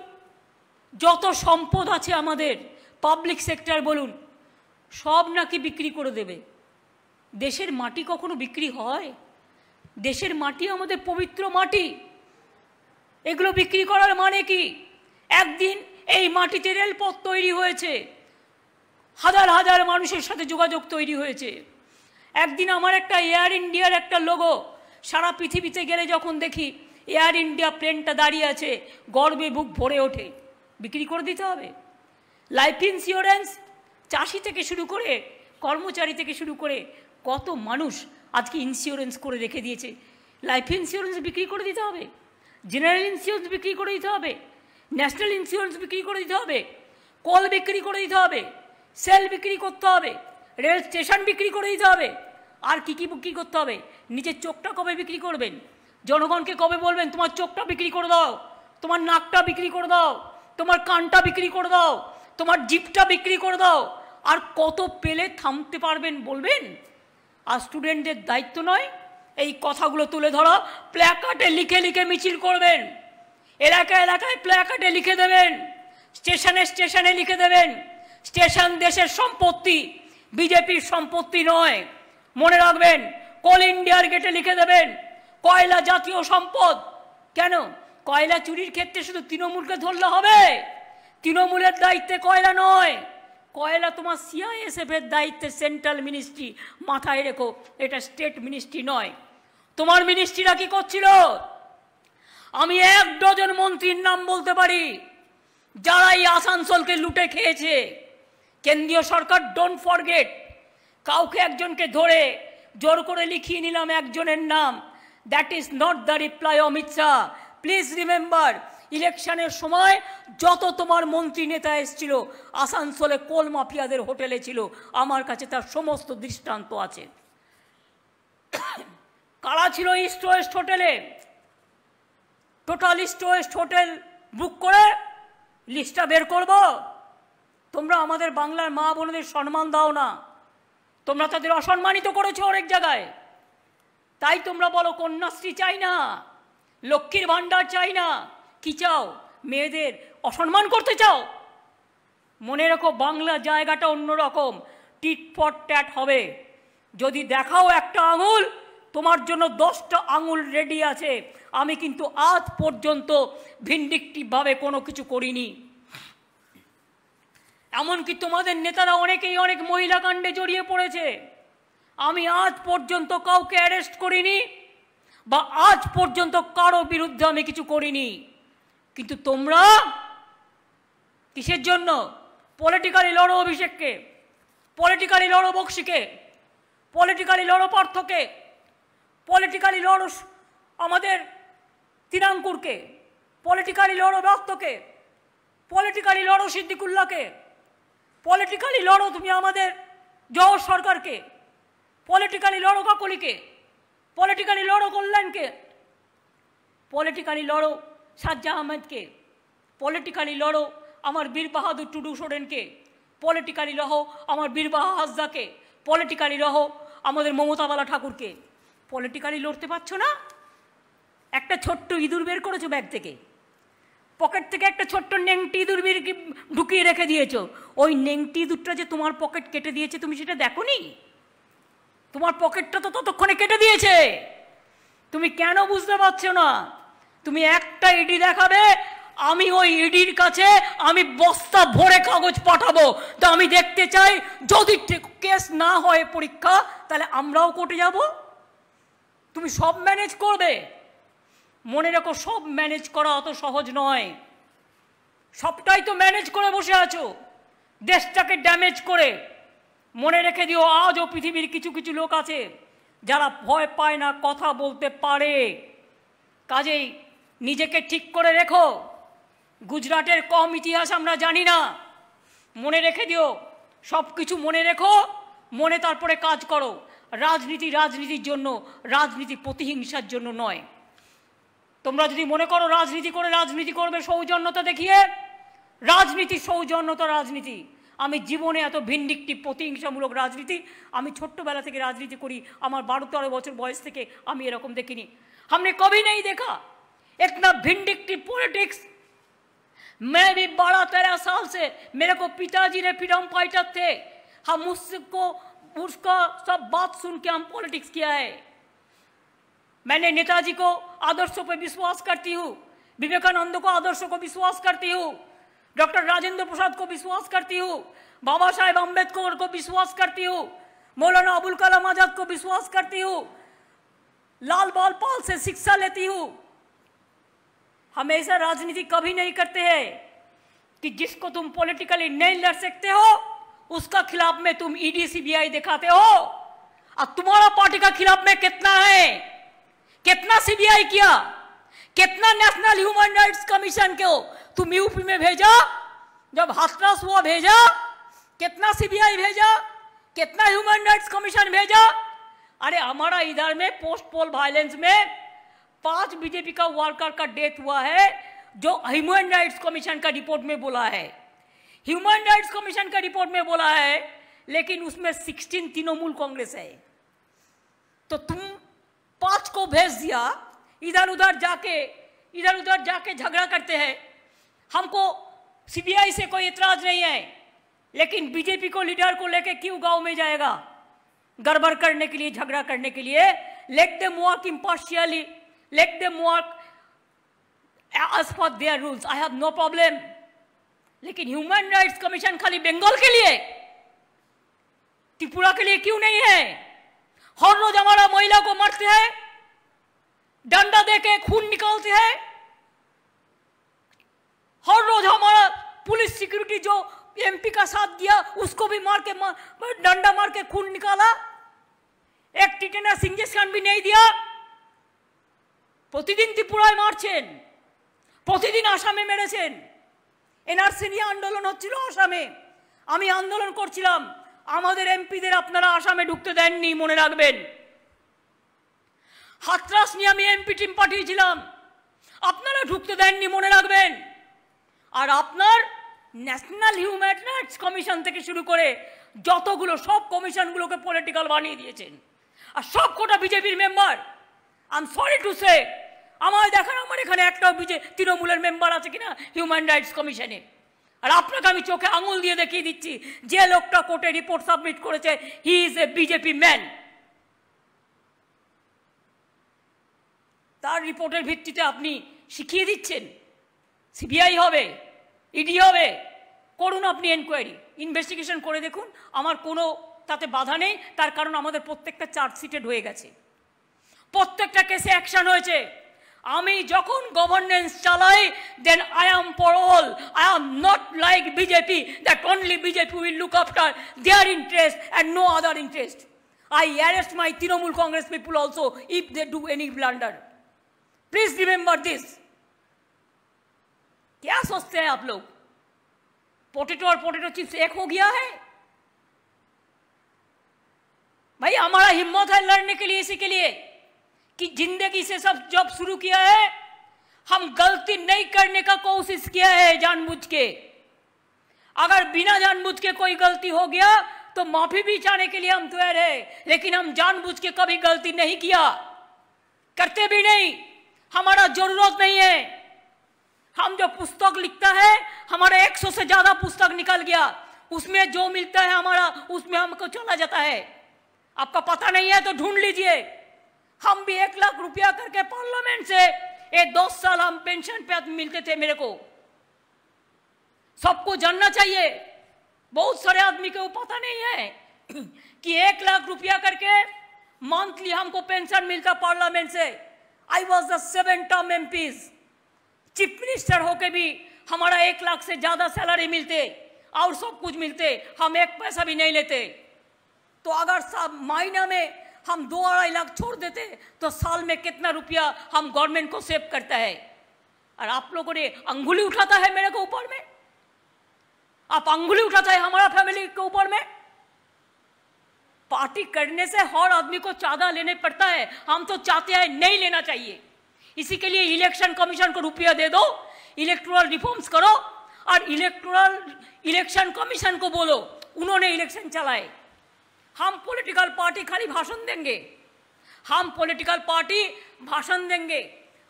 যত সম্পদ আছে আমাদের, পাবলিক সেক্টর বলুন, সব নাকি বিক্রি করে দেবে। দেশের মাটি কখনো বিক্রি হয়? দেশের মাটি আমাদের পবিত্র মাটি, এগুলো বিক্রি করার মানে কি? একদিন এই মাটিতে রেলপথ তৈরি হয়েছে, হাজার হাজার মানুষের সাথে যোগাযোগ তৈরি হয়েছে। একদিন আমার একটা এয়ার ইন্ডিয়ার একটা লোগো, সারা পৃথিবীতে গেলে যখন দেখি এয়ার ইন্ডিয়া প্লেনটা দাঁড়িয়ে আছে, গর্বে বুক ভরে ওঠে। বিক্রি করে দিতে হবে। লাইফ ইন্স্যুরেন্স, চাষি থেকে শুরু করে, কর্মচারী থেকে শুরু করে কত মানুষ আজকে ইন্স্যুরেন্স করে রেখে দিয়েছে। লাইফ ইন্স্যুরেন্স বিক্রি করে দিতে হবে, জেনারেল ইন্স্যুরেন্স বিক্রি করে দিতে হবে, ন্যাশনাল ইন্স্যুরেন্স বিক্রি করে দিতে হবে, কল বিক্রি করে দিতে হবে, সেল বিক্রি করতে হবে, রেল স্টেশন বিক্রি করে দিতে হবে। আর কি কি বিক্রি করতে হবে? নিজের চোখটা কবে বিক্রি করবেন? জনগণকে কবে বলবেন তোমার চোখটা বিক্রি করে দাও, তোমার নাকটা বিক্রি করে দাও, তোমার কানটা বিক্রি করে দাও, তোমার জিভটা বিক্রি করে দাও? আর কত পেলে থামতে পারবেন বলবেন? আর স্টুডেন্টদের দায়িত্ব নয় এই কথাগুলো তুলে ধরা, প্ল্যাকার্ডে লিখে লিখে মিছিল করবেন, এলাকায় এলাকায় প্ল্যাকার্ডে লিখে দেবেন, স্টেশনে স্টেশনে লিখে দেবেন, স্টেশন দেশের সম্পত্তি, বিজেপির সম্পত্তি নয়। মনে রাখবেন, কোল ইন্ডিয়ার গেটে লিখে দেবেন কয়লা জাতীয় সম্পদ। কেন? কয়লা চুরির ক্ষেত্রে শুধু তৃণমূলকে ধরলে হবে? তৃণমূলের দায়িত্বে কয়লা নয়, কয়লা তোমার সিআইএসএফ এর দায়িত্বে, সেন্ট্রাল মিনিস্ট্রি, মাথায় রেখো, এটা স্টেট মিনিস্ট্রি নয়। তোমার মিনিস্ট্রিরা কি করছিল? আমি 1 ডজন মন্ত্রীর নাম বলতে পারি যারা এই আসানসোলকে লুটে খেয়েছে। কেন্দ্রীয় সরকার ডোন্ট ফরগেট, কাউকে একজনকে ধরে জোর করে লিখিয়ে নিলাম একজনের নাম, that is not the reply Amit Shah. Please remember, ইলেকশনের সময় যত তোমার মন্ত্রী নেতা এসেছিল আসানসোলে কোল মাফিয়াদের হোটেলে ছিল, আমার কাছে তার সমস্ত দৃষ্টান্ত আছে। কারা ছিল ইস্ট ওয়েস্ট হোটেলে? Total east West hotel book করে লিস্টটা বের করব? তোমরা আমাদের বাংলার মা বোনদের সম্মান দাও না, তোমরা তাদের অসম্মানিত করেছো অনেক জায়গায়। তাই তোমরা বলো কন্যাশ্রী চাই না, লক্ষ্মীর ভাণ্ডার চাই না, কি চাও? মেয়েদের অসম্মান করতে চাও? মনে রেখো বাংলা জায়গাটা অন্যরকম, টিট ফর ট্যাট হবে। যদি দেখাও একটা আঙুল, তোমার জন্য 10টা আঙুল রেডি আছে। আমি কিন্তু আজ পর্যন্ত ভিন্ডিকটিভভাবে কোনো কিছু করিনি। এমনকি তোমাদের নেতারা অনেকেই অনেক মহিলা কাণ্ডে জড়িয়ে পড়েছে, আমি আজ পর্যন্ত কাউকে অ্যারেস্ট করিনি বা আজ পর্যন্ত কারো বিরুদ্ধে আমি কিছু করিনি। কিন্তু তোমরা কিসের জন্য? পলিটিক্যালি লড়ো অভিষেককে, পলিটিক্যালি লড়ো বক্সিকে, পলিটিক্যালি লড়ো পার্থকে, পলিটিক্যালি লড়ো আমাদের তিরাঙ্কুরকে, পলিটিক্যালি লড়ো রক্তকে, পলিটিক্যালি লড়ো সিদ্দিকুল্লাহকে, পলিটিক্যালি লড়ো তুমি আমাদের জওহর সরকারকে, পলিটিক্যালি লড়ো কাকলিকে, পলিটিক্যালি লড়ো কল্যাণকে, পলিটিক্যালি লড়ো সাজ্জা আহমেদকে, পলিটিক্যালি লড়ো আমার বীর বাহাদুর টুডু সোরেনকে, পলিটিক্যালি লড়ো আমার বীরবাহা হাসদাকে, পলিটিক্যালি লড়ো আমাদের মমতাবালা ঠাকুরকে। পলিটিক্যালি লড়তে পারছো না? একটা ছোট্ট ইঁদুর বের করেছো ব্যাগ থেকে, পকেট থেকে একটা ছোট্ট নেংটি ইঁদুর ঢুকিয়ে রেখে দিয়েছো। ওই নেংটি ইঁদুরটা যে তোমার পকেট কেটে দিয়েছে তুমি সেটা দেখোনি? তোমার পকেটটা তো ততক্ষণে কেটে দিয়েছে। তুমি কেন বুঝতে পারছো না? তুমি একটা ইডি দেখাবে, আমি ওই ইডির কাছে আমি বস্তা ভরে কাগজ পাঠাবো। তো আমি দেখতে চাই যদি কেস না হয় পরীক্ষা, তাহলে আমরাও কোর্টে যাব। তুমি সব ম্যানেজ করবে? মনে রেখো সব ম্যানেজ করা অত সহজ নয়। সবটাই তো ম্যানেজ করে বসে আছো, দেশটাকে ড্যামেজ করে। মনে রেখে দিও আজও পৃথিবীর কিছু কিছু লোক আছে যারা ভয় পায় না, কথা বলতে পারে। কাজেই নিজেকে ঠিক করে রেখো। গুজরাটের কম ইতিহাস আমরা জানি না, মনে রেখে দিও। সব কিছু মনে রেখো, মনে তারপরে কাজ করো। রাজনীতি রাজনীতির জন্য, রাজনীতি প্রতিহিংসার জন্য নয়। তোমরা যদি মনে করো রাজনীতি করে রাজনীতি করবে সৌজন্যতা দেখিয়ে, রাজনীতি সৌজন্যতা রাজনীতি। আমি জীবনে এত ভিন্ডিকটিভ প্রতিহিংসামূলক রাজনীতি, আমি ছোট্টবেলা থেকে রাজনীতি করি, আমার 12-13 বছর বয়স থেকে আমি এরকম দেখিনি। हमने कभी नहीं देखा इतना भिंडिक्टिव पॉलिटिक्स। मैं भी 12-13 साल से, मेरे को पिताजी ने फ्रीडम फाइटर थे, हम उसका सब बात सुन के हम पॉलिटिक्स किया है। मैंने नेताजी को आदर्शों पर विश्वास करती हूँ, विवेकानंद को आदर्शों को विश्वास करती हूँ, डॉक्टर राजेंद्र प्रसाद को विश्वास करती हूँ, बाबा साहेब अम्बेडकर को विश्वास करती हूँ, मौलाना अबुल कलाम आजाद को विश्वास करती हूँ, लाल बाल पाल से शिक्षा लेती हूँ। हम ऐसा राजनीति कभी नहीं करते हैं कि जिसको तुम पॉलिटिकली नहीं लड़ सकते हो उसका खिलाफ में तुम ईडी सीबीआई दिखाते हो। अब तुम्हारा पार्टी का खिलाफ में कितना है, कितना सीबीआई किया, कितना नेशनल ह्यूमन राइट्स कमीशन को तुम यूपी में भेजा, जब हाथरस हुआ भेजा, कितना सीबीआई भेजा, कितना ह्यूमन राइट्स कमीशन भेजा। अरे हमारा इधर में पोस्ट पोल वायलेंस में 5 बीजेपी का वर्कर का डेथ हुआ है, जो ह्यूमन राइट्स कमीशन का रिपोर्ट में बोला है, ह्यूमन राइट्स कमीशन का रिपोर्ट में बोला है, लेकिन उसमें 16 तृणमूल कांग्रेस है। तो तुम 5 को भेज दिया, इधर उधर जाके झगड़ा करते हैं। हमको सीबीआई से कोई इतराज नहीं है, लेकिन बीजेपी को लीडर को लेके क्यों गांव में जाएगा गड़बड़ करने के लिए, झगड़ा करने के लिए। Let them work impartially, let them work as per their rules, I have no problem। लेकिन ह्यूमन राइट्स कमीशन खाली बंगाल के लिए, त्रिपुरा के लिए क्यों नहीं है? हर रोज हमारा महिला को मारते हैं, डंडा देके खून निकालते हैं। हर रोज हमारा पुलिस सिक्योरिटी जो एमपी का साथ दिया, उसको भी मार के डंडा मार के खून निकाला, एक टिटेनास इंजेक्शन भी नहीं दिया। প্রতিদিন ত্রিপুরায় মারছেন, প্রতিদিন আসামে মেরেছেন। এনআরসি নিয়ে আন্দোলন হচ্ছিল আসামে, আমি আন্দোলন করছিলাম, আমাদের এমপিদের আপনারা আসামে ঢুকতে দেননি, মনে রাখবেন। হাতরাস নিয়ে আমি এমপি টিম পাঠিয়েছিলাম, আপনারা ঢুকতে দেননি, মনে রাখবেন। আর আপনার ন্যাশনাল হিউম্যান রাইটস কমিশন থেকে শুরু করে যতগুলো সব কমিশনগুলোকে পলিটিক্যাল বানিয়ে দিয়েছেন, আর সব কোটা বিজেপির member. I am sorry to say, আমার দেখার আমার এখানে একটাও তৃণমূলের মেম্বার আছে কিনা হিউম্যান রাইটস কমিশনে। আর আপনাকে আমি চোখে আঙুল দিয়ে দেখিয়ে দিচ্ছি, যে লোকটা কোর্টে রিপোর্ট সাবমিট করেছে, he is a BJP man. তার রিপোর্টের ভিত্তিতে আপনি শিখিয়ে দিচ্ছেন সিবিআই হবে, ইডি হবে, করুন আপনি এনকোয়ারি, ইনভেস্টিগেশন করে দেখুন, আমার কোনো তাতে বাধা নেই। তার কারণ আমাদের প্রত্যেকটা চার্জশিটেড হয়ে গেছে, প্রত্যেকটা কেসে অ্যাকশন হয়েছে। আমি যখন গভর্নেন্স চালাই, then I am for all, I am not like BJP that only BJP will look after their interest and no other interest. I arrest my Trinamool Congress people also if they do any blunder. Please remember this. क्या सोचते हैं आप लोग, potato और potato chips एक हो गया है? भाई हमारा हिम्मत है लड़ने के लिए, इसी के लिए कि जिंदगी से सब जब शुरू किया है, हम गलती नहीं करने का कोशिश किया है जानबूझ के। अगर बिना जानबूझ के कोई गलती हो गया तो माफी भी चाहने के लिए हम तैयार है, लेकिन हम जानबूझ के कभी गलती नहीं किया, करते भी नहीं, हमारा जरूरत नहीं है। हम जो पुस्तक लिखता है, हमारा 100 से ज्यादा पुस्तक निकल गया, उसमें जो मिलता है हमारा, उसमें हमको चला जाता है। आपका पता नहीं है तो ढूंढ लीजिए। हम भी 1 लाख रुपया करके पार्लियामेंट से ये 10 साल हम पेंशन पे मिलते थे मेरे को। सबको जानना चाहिए, बहुत सारे आदमी को पता नहीं है कि 1 लाख रुपया करके मंथली हमको पेंशन मिलता पार्लियामेंट से। I was the 7 term MPs, chief minister होके भी हमारा 1 लाख से ज्यादा सैलरी मिलते और सब कुछ मिलते, हम 1 पैसा भी नहीं लेते। तो अगर महीना में हम 2-2.5 लाख छोड़ देते तो साल में कितना रुपया हम गवर्नमेंट को सेव करता है। और आप लोगों ने अंगुली उठाता है मेरे को ऊपर में, आप अंगुली उठाता है हमारा फैमिली के ऊपर में। पार्टी करने से हर आदमी को चांदा लेने पड़ता है, हम तो चाहते हैं नहीं लेना चाहिए। इसी के लिए इलेक्शन कमीशन को रुपया दे दो, इलेक्टोरल रिफॉर्म्स करो, और इलेक्शन कमीशन को बोलो, उन्होंने इलेक्शन चलाए। हम पॉलिटिकल पार्टी खाली भाषण देंगे, हम पॉलिटिकल पार्टी भाषण देंगे,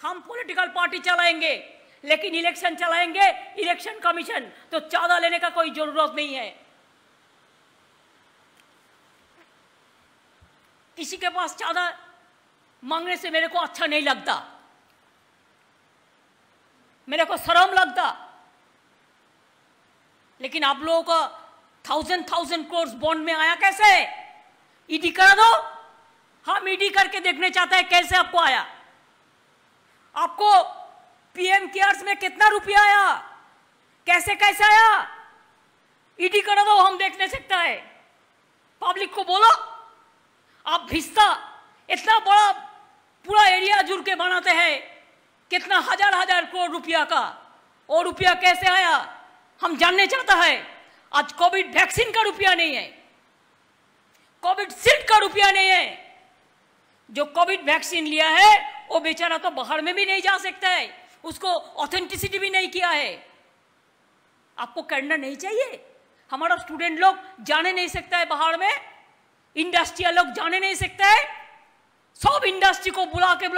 हम पॉलिटिकल पार्टी चलाएंगे, लेकिन इलेक्शन चलाएंगे इलेक्शन कमीशन, तो चांदा लेने का कोई जरूरत नहीं है। किसी के पास चांदा मांगने से मेरे को अच्छा नहीं लगता, मेरे को शर्म लगता। लेकिन आप लोगों का 1000 करोड़ बॉन्ड में आया कैसे? ईडी करा दो, हम ईडी करके देखने चाहते हैं कैसे आपको आया। आपको पीएम केयर्स में कितना रुपया आया, कैसे कैसे आया, ईडी करा दो, हम देख नहीं सकता है। पब्लिक को बोलो, आप भिस्ता इतना बड़ा पूरा एरिया जुड़ के बनाते हैं, कितना हजार करोड़ रुपया का, और रुपया कैसे आया हम जानने चाहता है। आज कोविड वैक्सीन का रुपया नहीं है, कोविड शील्ड का रुपया नहीं है। जो कोविड वैक्सीन लिया है वो बेचारा तो बाहर में भी नहीं जा सकता है, उसको ऑथेंटिसिटी भी नहीं किया है। आपको करना नहीं चाहिए। हमारा स्टूडेंट लोग जाने नहीं सकता है बाहर में, इंडस्ट्रियल लोग जाने नहीं सकता है, सब इंडस्ट्री को बुला के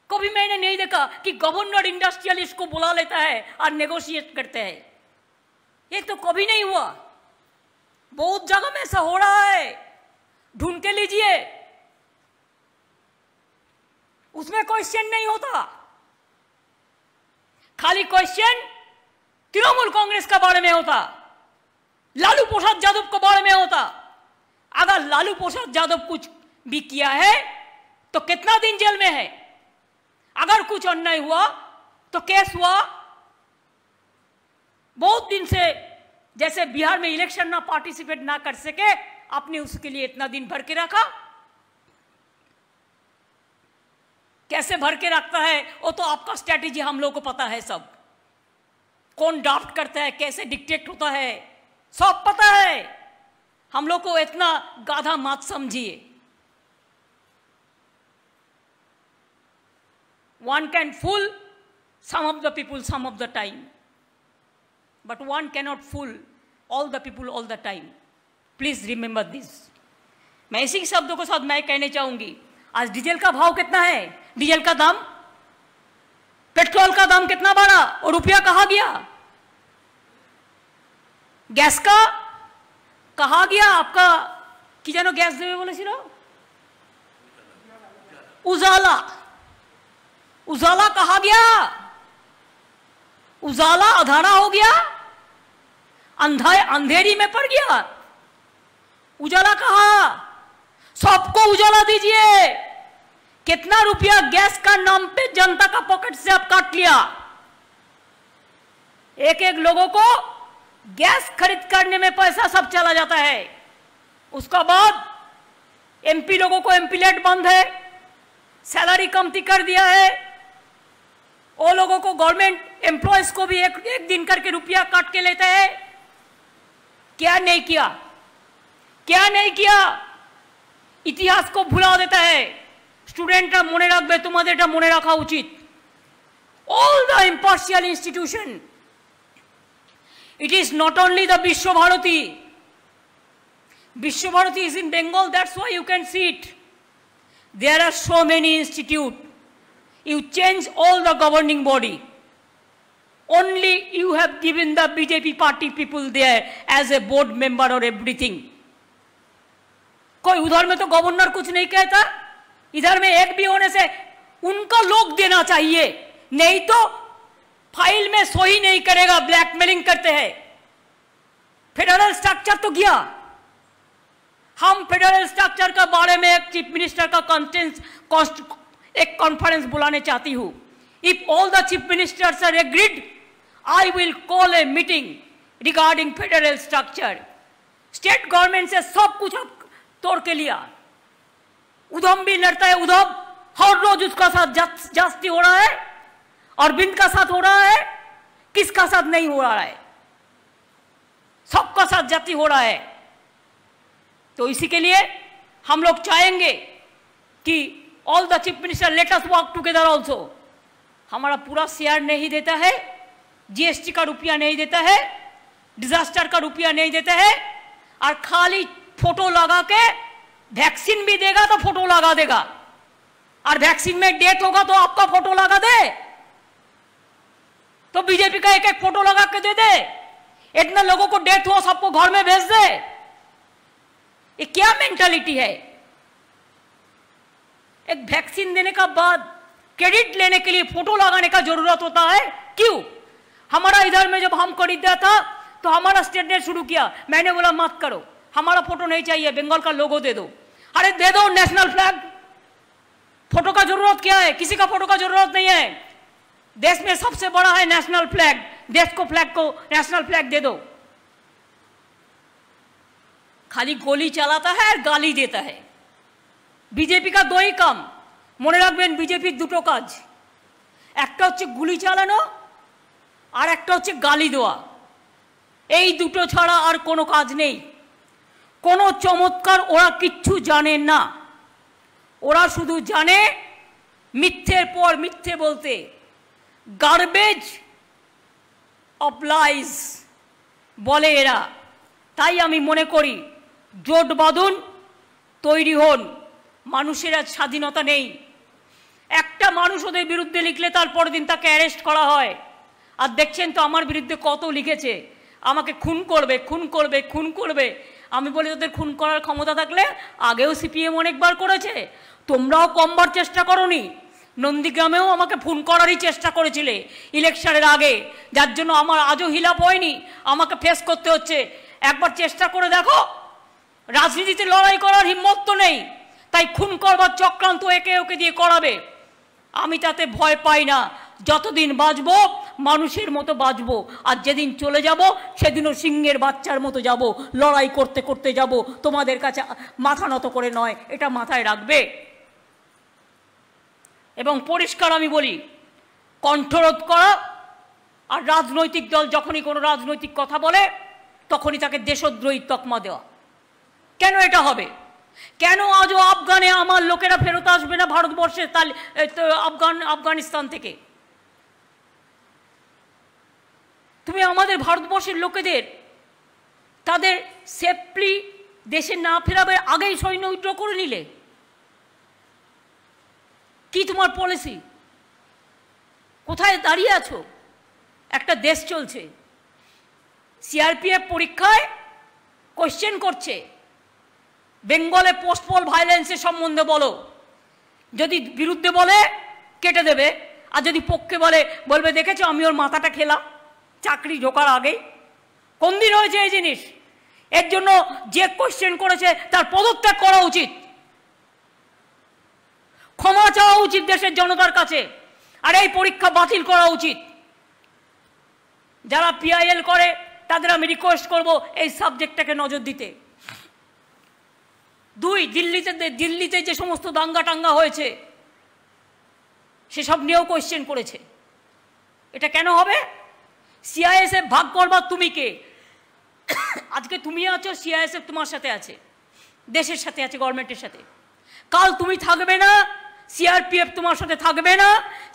कभी मैंने नहीं देखा कि गवर्नर इंडस्ट्रियलिस्ट को बुला लेता है और नेगोशिएट करते हैं। ये तो कभी नहीं हुआ, बहुत जगह में ऐसा हो रहा है, ढूंढ के लीजिए, उसमें क्वेश्चन नहीं होता। खाली क्वेश्चन तृणमूल कांग्रेस के बारे में होता, लालू प्रसाद यादव के बारे में होता। अगर लालू प्रसाद यादव कुछ भी किया है तो कितना दिन जेल में है, अगर कुछ अन्याय हुआ तो केस हुआ, बहुत दिन से जैसे बिहार में इलेक्शन ना पार्टिसिपेट ना कर सके, आपने उसके लिए इतना दिन भर के रखा। कैसे भर के रखता है वो तो आपका स्ट्रैटेजी हम लोग को पता है सब। कौन ड्राफ्ट करता है, कैसे डिक्टेट होता है, सब पता है। हम लोग को इतना गाधा मत समझिए। One can fool some of the people some of the time, but one cannot fool all the people all the time. Please remember this. मैं इसी शब्दों के साथ मैं कहने चाहूंगी, आज डीजल का भाव कितना है, डीजल का दाम, पेट्रोल का दाम कितना बढ़ा और रुपया कहाँ गया, गैस का कहाँ गया आपका कि जानो गैस देवे बोले सी उजाला, उजाला कहाँ गया, उजाला अधारा हो गया, अंधेरी में पड़ गया। उजाला कहाँ, सबको उजाला दीजिए। कितना रुपया गैस का नाम पे जनता का पॉकेट से आप काट लिया। एक एक लोगों को गैस खरीद करने में पैसा सब चला जाता है। उसका बाद एमपी लोगों को एमपीलेट बंद है, सैलरी कमती कर दिया है। वो लोगों को गवर्नमेंट एम्प्लॉयज को भी एक दिन करके रुपया काट के लेते हैं। क्या नहीं किया, क्या नहीं किया, इतिहास को भुला देता है। स्टूडेंटरा मने रखबे, तुम्हादेरটা মনে রাখা উচিত। All the impartial institution, it is not only the Vishwabharati. Vishwabharati is in Bengal, that's why you can see it. There are so many institutes. You change all the governing body. Only you have given the BJP party people there as a board member or everything. कोई उधर में तो governor कुछ नहीं कहता, इधर में एक भी होने से उनका लोग देना चाहिए, नहीं तो फाइल में सही नहीं करेगा, ब्लैकमेलिंग करते हैं। फेडरल स्ट्रक्चर तो गया। हम फेडरल स्ट्रक्चर के बारे में एक चीफ मिनिस्टर का एक कॉन्फ्रेंस बुलाने चाहती हूं। If all the chief ministers are agreed, I will call a meeting regarding federal structure. State government से सब कुछ तोड़ के लिया। उधम भी लड़ता है, उधम हर रोज उसका साथ जास्ती हो रहा है, अरविंद का साथ हो रहा है, किसका साथ नहीं हो रहा है, सबका साथ जाति हो रहा है। तो इसी के लिए हम लोग चाहेंगे कि all the chief minister let us work together also. हमारा पूरा शेयर नहीं देता है, जीएसटी का रुपया नहीं देता है, डिजास्टर का रुपया नहीं देता है, और खाली फोटो लगा के वैक्सीन भी देगा तो फोटो लगा देगा, और वैक्सीन में डेथ होगा तो आपका फोटो लगा दे, तो बीजेपी का एक एक फोटो लगा के दे दे। इतने लोगों को डेथ हुआ सबको घर में भेज दे। ये क्या मेंटालिटी है? एक वैक्सीन देने का बाद क्रेडिट लेने के लिए फोटो लगाने का जरूरत होता है, क्यों? हमारा इधर में जब हम खरीदा था तो हमारा स्टेट ने शुरू किया, मैंने बोला मत करो, हमारा फोटो नहीं चाहिए, बंगाल का लोगो दे दो। अरे दे दो नेशनल फ्लैग, फोटो का जरूरत क्या है? किसी का फोटो का जरूरत नहीं है। देश में सबसे बड़ा है नेशनल फ्लैग, देश को फ्लैग को नेशनल फ्लैग दे दो। खाली गोली चलाता है और गाली देता है। बीजेपी का दो ही काम মনে রাখবেন, বিজেপির দুটো কাজ, একটা হচ্ছে গুলি চালানো আর একটা হচ্ছে গালি দেওয়া। এই দুটো ছাড়া আর কোনো কাজ নেই। কোনো চমৎকার ওরা কিচ্ছু জানে না, ওরা শুধু জানে মিথ্যের পর মিথ্যে বলতে। গার্বেজ অফ লাইজ বলে এরা। তাই আমি মনে করি জোট বাঁধুন, তৈরি হন। মানুষের আজ স্বাধীনতা নেই। একটা মানুষ ওদের বিরুদ্ধে লিখলে তার পরের দিন তাকে অ্যারেস্ট করা হয়। আর দেখছেন তো আমার বিরুদ্ধে কত লিখেছে, আমাকে খুন করবে, খুন করবে, খুন করবে। আমি বলি ওদের খুন করার ক্ষমতা থাকলে আগেও সিপিএম অনেকবার করেছে, তোমরাও কমবার চেষ্টা করোনি। নন্দীগ্রামেও আমাকে খুন করারই চেষ্টা করেছিলে ইলেকশনের আগে, যার জন্য আমার আজও হিলাপ হয়নি, আমাকে ফেস করতে হচ্ছে। একবার চেষ্টা করে দেখো, রাজনীতিতে লড়াই করার হিম্মত তো নেই, তাই খুন করবার চক্রান্ত একে ওকে দিয়ে করাবে। আমি তাতে ভয় পাই না। যতদিন বাঁচবো মানুষের মতো বাঁচবো, আর যেদিন চলে যাব সেদিনও সিংহের বাচ্চার মতো যাব, লড়াই করতে করতে যাব, তোমাদের কাছে মাথা নত করে নয়, এটা মাথায় রাখবে। এবং পরিষ্কার আমি বলি, কণ্ঠরোধ করা আর রাজনৈতিক দল যখনই কোনো রাজনৈতিক কথা বলে তখনই তাকে দেশদ্রোহী তকমা দেওয়া। কেন এটা হবে? কেন আজও আফগানে আমার লোকেরা ফেরত আসবে না ভারতবর্ষে আফগানিস্তান থেকে? তুমি আমাদের ভারতবর্ষের লোকেদের তাদের সেফলি দেশে না ফেরাবে আগেই সৈন্য উইথড্র করে নিলে। কি তোমার পলিসি? কোথায় দাঁড়িয়ে আছো? একটা দেশ চলছে, সিআরপিএফ পরীক্ষায় কোশ্চেন করছে, বেঙ্গলে পোস্টপোল ভায়োলেন্সের সম্বন্ধে বলো। যদি বিরুদ্ধে বলে কেটে দেবে, আর যদি পক্ষে বলবে দেখেছো আমি ওর মাথাটা খেলাম চাকরি ঢোকার আগেই। কোন দিন হয়েছে এই জিনিস? এর জন্য যে কোশ্চেন করেছে তার পদত্যাগ করা উচিত, ক্ষমা চাওয়া উচিত দেশের জনতার কাছে, আর এই পরীক্ষা বাতিল করা উচিত। যারা পিআইএল করে তাদের আমি রিকোয়েস্ট করব এই সাবজেক্টটাকে নজর দিতে। দুই, দিল্লিতে যে সমস্ত দাঙ্গা টাঙ্গা হয়েছে সেসব নিয়েও কোয়েশ্চেন করেছে। এটা কেন হবে? সিআইএসএফ ভাগ করবার তুমি কে? আজকে তুমি আছো, সিআইএসএফ তোমার সাথে আছে, দেশের সাথে আছে, গভর্নমেন্টের সাথে। কাল তুমি থাকবে না, সিআরপিএফ তোমার সাথে থাকবে না,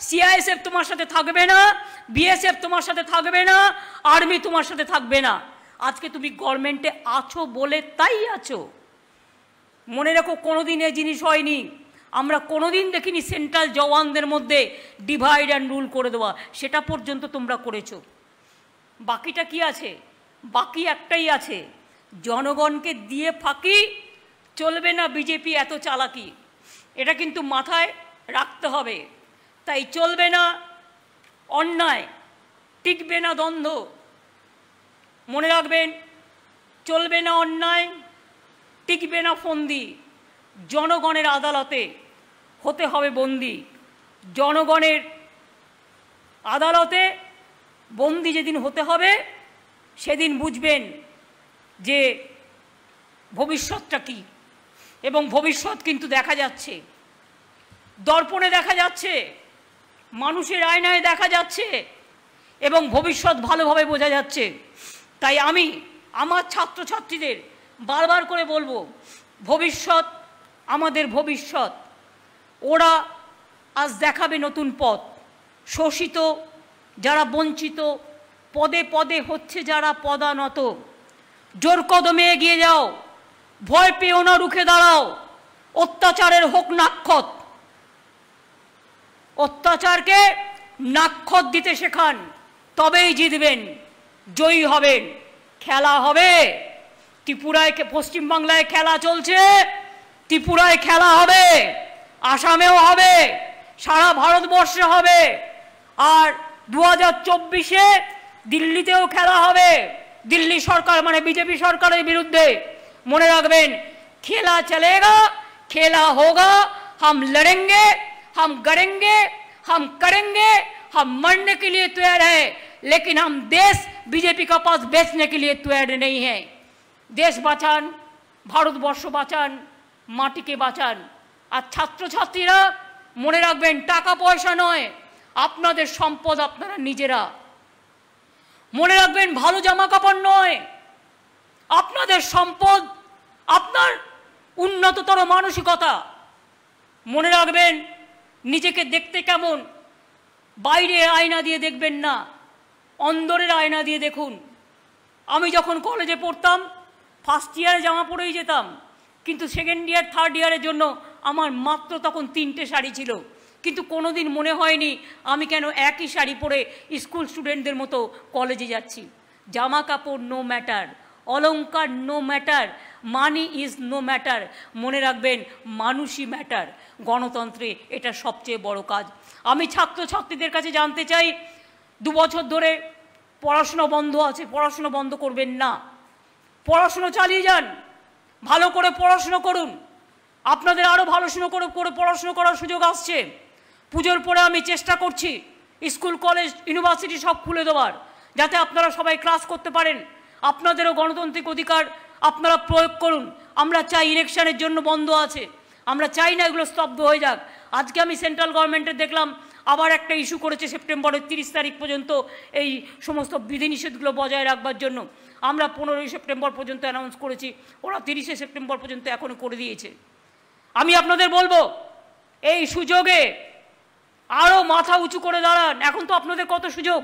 সিআইএসএফ তোমার সাথে থাকবে না, বিএসএফ তোমার সাথে থাকবে না, আর্মি তোমার সাথে থাকবে না। আজকে তুমি গভর্নমেন্টে আছো বলে তাই আছো। মনে রাখো, কোনোদিন এই জিনিস হয়নি। আমরা কোনোদিন দেখিনি সেন্ট্রাল জওয়ানদের মধ্যে ডিভাইড অ্যান্ড রুল করে দেওয়া, সেটা পর্যন্ত তোমরা করেছো। বাকিটা কি আছে? বাকি একটাই আছে, জনগণকে দিয়ে ফাঁকি চলবে না। বিজেপি এত চালাকি, এটা কিন্তু মাথায় রাখতে হবে। তাই চলবে না অন্যায়, টিকবে না দ্বন্দ্ব। মনে রাখবেন, চলবে না অন্যায়, টিকবে না ফন্দি। জনগণের আদালতে হতে হবে বন্দি। জনগণের আদালতে বন্দি যেদিন হতে হবে সেদিন বুঝবেন যে ভবিষ্যৎটা কী। এবং ভবিষ্যৎ কিন্তু দেখা যাচ্ছে, দর্পণে দেখা যাচ্ছে, মানুষের আয়নায় দেখা যাচ্ছে, এবং ভবিষ্যৎ ভালোভাবে বোঝা যাচ্ছে। তাই আমি আমার ছাত্রছাত্রীদের বারবার করে বলবো, ভবিষ্যৎ আমাদের ভবিষ্যৎ। ওরা আজ দেখাবে নতুন পথ। শোষিত যারা, বঞ্চিত, পদে পদে হচ্ছে যারা পদানত, জোর কদমে এগিয়ে যাও, ভয় পেও না, রুখে দাঁড়াও। অত্যাচারের হোক নাক্ষত, অত্যাচারকে নাক্ষত দিতে শেখান, তবেই জিতবেন, জয়ী হবেন। খেলা হবে। ত্রিপুরায়, পশ্চিমবাংলায় খেলা চলছে, ত্রিপুরায় খেলা হবে, আসামেও হবে, সারা ভারতবর্ষে হবে। আর 2024-এ দিল্লিতেও খেলা হবে, দিল্লি সরকার মানে বিজেপি সরকারের বিরুদ্ধে। মনে রাখবেন, খেলা চলেगा, खेला होगा, हम लड़ेंगे, हम गड़ेंगे, हम करेंगे, हम मरने के लिए तैयार है, लेकिन हम देश बीजेपी का पास बेचने के लिए तैयार नहीं है। देश বাঁচান, ভারতবর্ষ বাঁচান, মাটিকে বাঁচান। আর ছাত্রছাত্রীরা মনে রাখবেন, টাকা পয়সা নয়, আপনাদের সম্পদ আপনারা নিজেরা। মনে রাখবেন, ভালো জামা কাপড় নয়, আপনাদের সম্পদ আপনার উন্নততর মানসিকতা। মনে রাখবেন, নিজেকে দেখতে কেমন বাইরের আয়না দিয়ে দেখবেন না, অন্দরের আয়না দিয়ে দেখুন। আমি যখন কলেজে পড়তাম ফার্স্ট ইয়ারে জামা পরেই যেতাম, কিন্তু সেকেন্ড ইয়ার থার্ড ইয়ারের জন্য আমার মাত্র তখন 3টে শাড়ি ছিল। কিন্তু কোনো দিন মনে হয়নি আমি কেন একই শাড়ি পরে স্কুল স্টুডেন্টদের মতো কলেজে যাচ্ছি। জামা কাপড় নো ম্যাটার, অলংকার no matter, money is no matter. মনে রাখবেন, মানুষই ম্যাটার। গণতন্ত্রে এটা সবচেয়ে বড় কাজ। আমি ছাত্রছাত্রীদের কাছে জানতে চাই, 2 বছর ধরে পড়াশুনো বন্ধ আছে, পড়াশুনো বন্ধ করবেন না, পড়াশুনো চালিয়ে যান, ভালো করে পড়াশুনো করুন। আপনাদের আরও ভালো করে পড়াশুনো করার সুযোগ আসছে। পুজোর পরে আমি চেষ্টা করছি স্কুল কলেজ ইউনিভার্সিটি সব খুলে দেওয়ার, যাতে আপনারা সবাই ক্লাস করতে পারেন। আপনাদেরও গণতান্ত্রিক অধিকার আপনারা প্রয়োগ করুন। আমরা চাই ইলেকশনের জন্য বন্ধ আছে, আমরা চাই না এগুলো স্তব্ধ হয়ে যাক। আজকে আমি সেন্ট্রাল গভর্নমেন্টের দেখলাম আবার একটা ইস্যু করেছে সেপ্টেম্বরের 30 তারিখ পর্যন্ত এই সমস্ত বিধিনিষেধগুলো বজায় রাখবার জন্য। আমরা 15ই সেপ্টেম্বর পর্যন্ত অ্যানাউন্স করেছি, ওরা 30শে সেপ্টেম্বর পর্যন্ত এখনও করে দিয়েছে। আমি আপনাদের বলবো এই সুযোগে আরও মাথা উঁচু করে দাঁড়ান। এখন তো আপনাদের কত সুযোগ,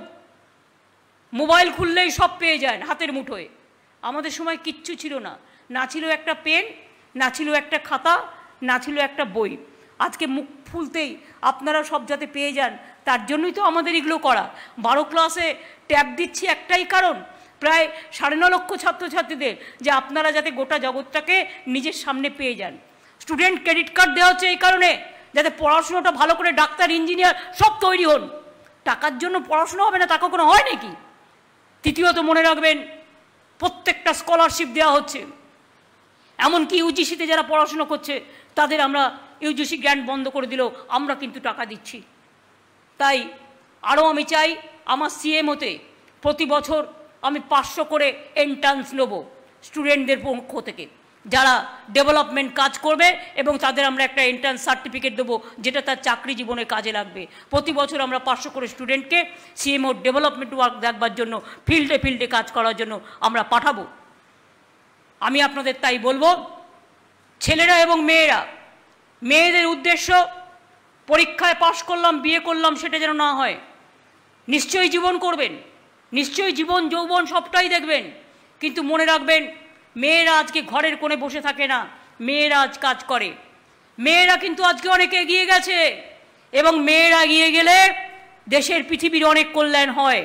মোবাইল খুললেই সব পেয়ে যান হাতের মুঠোয়। আমাদের সময় কিচ্ছু ছিল না, না ছিল একটা পেন, না ছিল একটা খাতা, না ছিল একটা বই। আজকে মুখ খুলতেই আপনারা সব যাতে পেয়ে যান, তার জন্যই তো আমাদের এগুলো করা। 12 ক্লাসে ট্যাব দিচ্ছি একটাই কারণ, প্রায় 9.5 লক্ষ ছাত্রছাত্রীদের, যে আপনারা যাতে গোটা জগৎটাকে নিজের সামনে পেয়ে যান। স্টুডেন্ট ক্রেডিট কার্ড দেওয়া হচ্ছে এই কারণে, যাতে পড়াশোনাটা ভালো করে ডাক্তার ইঞ্জিনিয়ার সব তৈরি হন। টাকার জন্য পড়াশোনা হবে না, তা কখনো হয় নাকি? তৃতীয়ত মনে রাখবেন, প্রত্যেকটা স্কলারশিপ দেওয়া হচ্ছে। এমনকি ইউজিসিতে যারা পড়াশোনা করছে তাদের আমরা ইউজিসি গ্র্যান্ট বন্ধ করে দিলেও আমরা কিন্তু টাকা দিচ্ছি। তাই আরও আমি চাই আমার সিএমওতে প্রতি বছর আমি 500 করে এন্ট্রান্স নেব স্টুডেন্টদের পক্ষ থেকে, যারা ডেভেলপমেন্ট কাজ করবে, এবং তাদের আমরা একটা এন্ট্রান্স সার্টিফিকেট দেবো যেটা তার চাকরি জীবনে কাজে লাগবে। প্রতি বছর আমরা 500 করে স্টুডেন্টকে সিএমও ডেভেলপমেন্ট ওয়ার্ক দেখবার জন্য, ফিল্ডে ফিল্ডে কাজ করার জন্য আমরা পাঠাবো। আমি আপনাদের তাই বলবো, ছেলেরা এবং মেয়েরা, মেয়েদের উদ্দেশ্য পরীক্ষায় পাশ করলাম, বিয়ে করলাম সেটা যেন না হয়। নিশ্চয়ই জীবন করবেন, নিশ্চয়ই জীবন যৌবন সবটাই দেখবেন, কিন্তু মনে রাখবেন মেয়েরা আজকে ঘরের কোণে বসে থাকে না, মেয়েরা আজ কাজ করে। মেয়েরা কিন্তু আজকে অনেক এগিয়ে গেছে, এবং মেয়েরা এগিয়ে গেলে দেশের পৃথিবীর অনেক কল্যাণ হয়।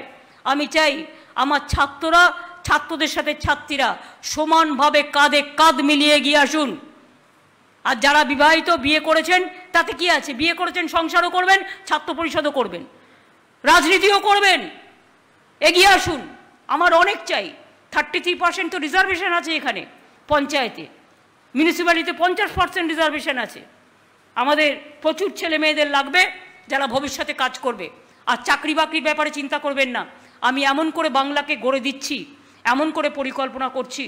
আমি চাই আমার ছাত্ররা, ছাত্রদের সাথে ছাত্রীরা সমানভাবে কাঁধে কাঁধ মিলিয়ে এগিয়ে আসুন। আর যারা বিবাহিত, বিয়ে করেছেন, তাতে কি আছে? বিয়ে করেছেন, সংসারও করবেন, ছাত্র পরিষদও করবেন, রাজনীতিও করবেন। এগিয়ে আসুন। আমার অনেক চাই। 33% তো রিজার্ভেশন আছে এখানে, পঞ্চায়েতে, মিউনিসিপ্যালিটিতে 50% রিজার্ভেশন আছে। আমাদের প্রচুর ছেলে মেয়েদের লাগবে যারা ভবিষ্যতে কাজ করবে। আর চাকরি বাকরির ব্যাপারে চিন্তা করবেন না, আমি এমন করে বাংলাকে গড়ে দিচ্ছি, এমন করে পরিকল্পনা করছি,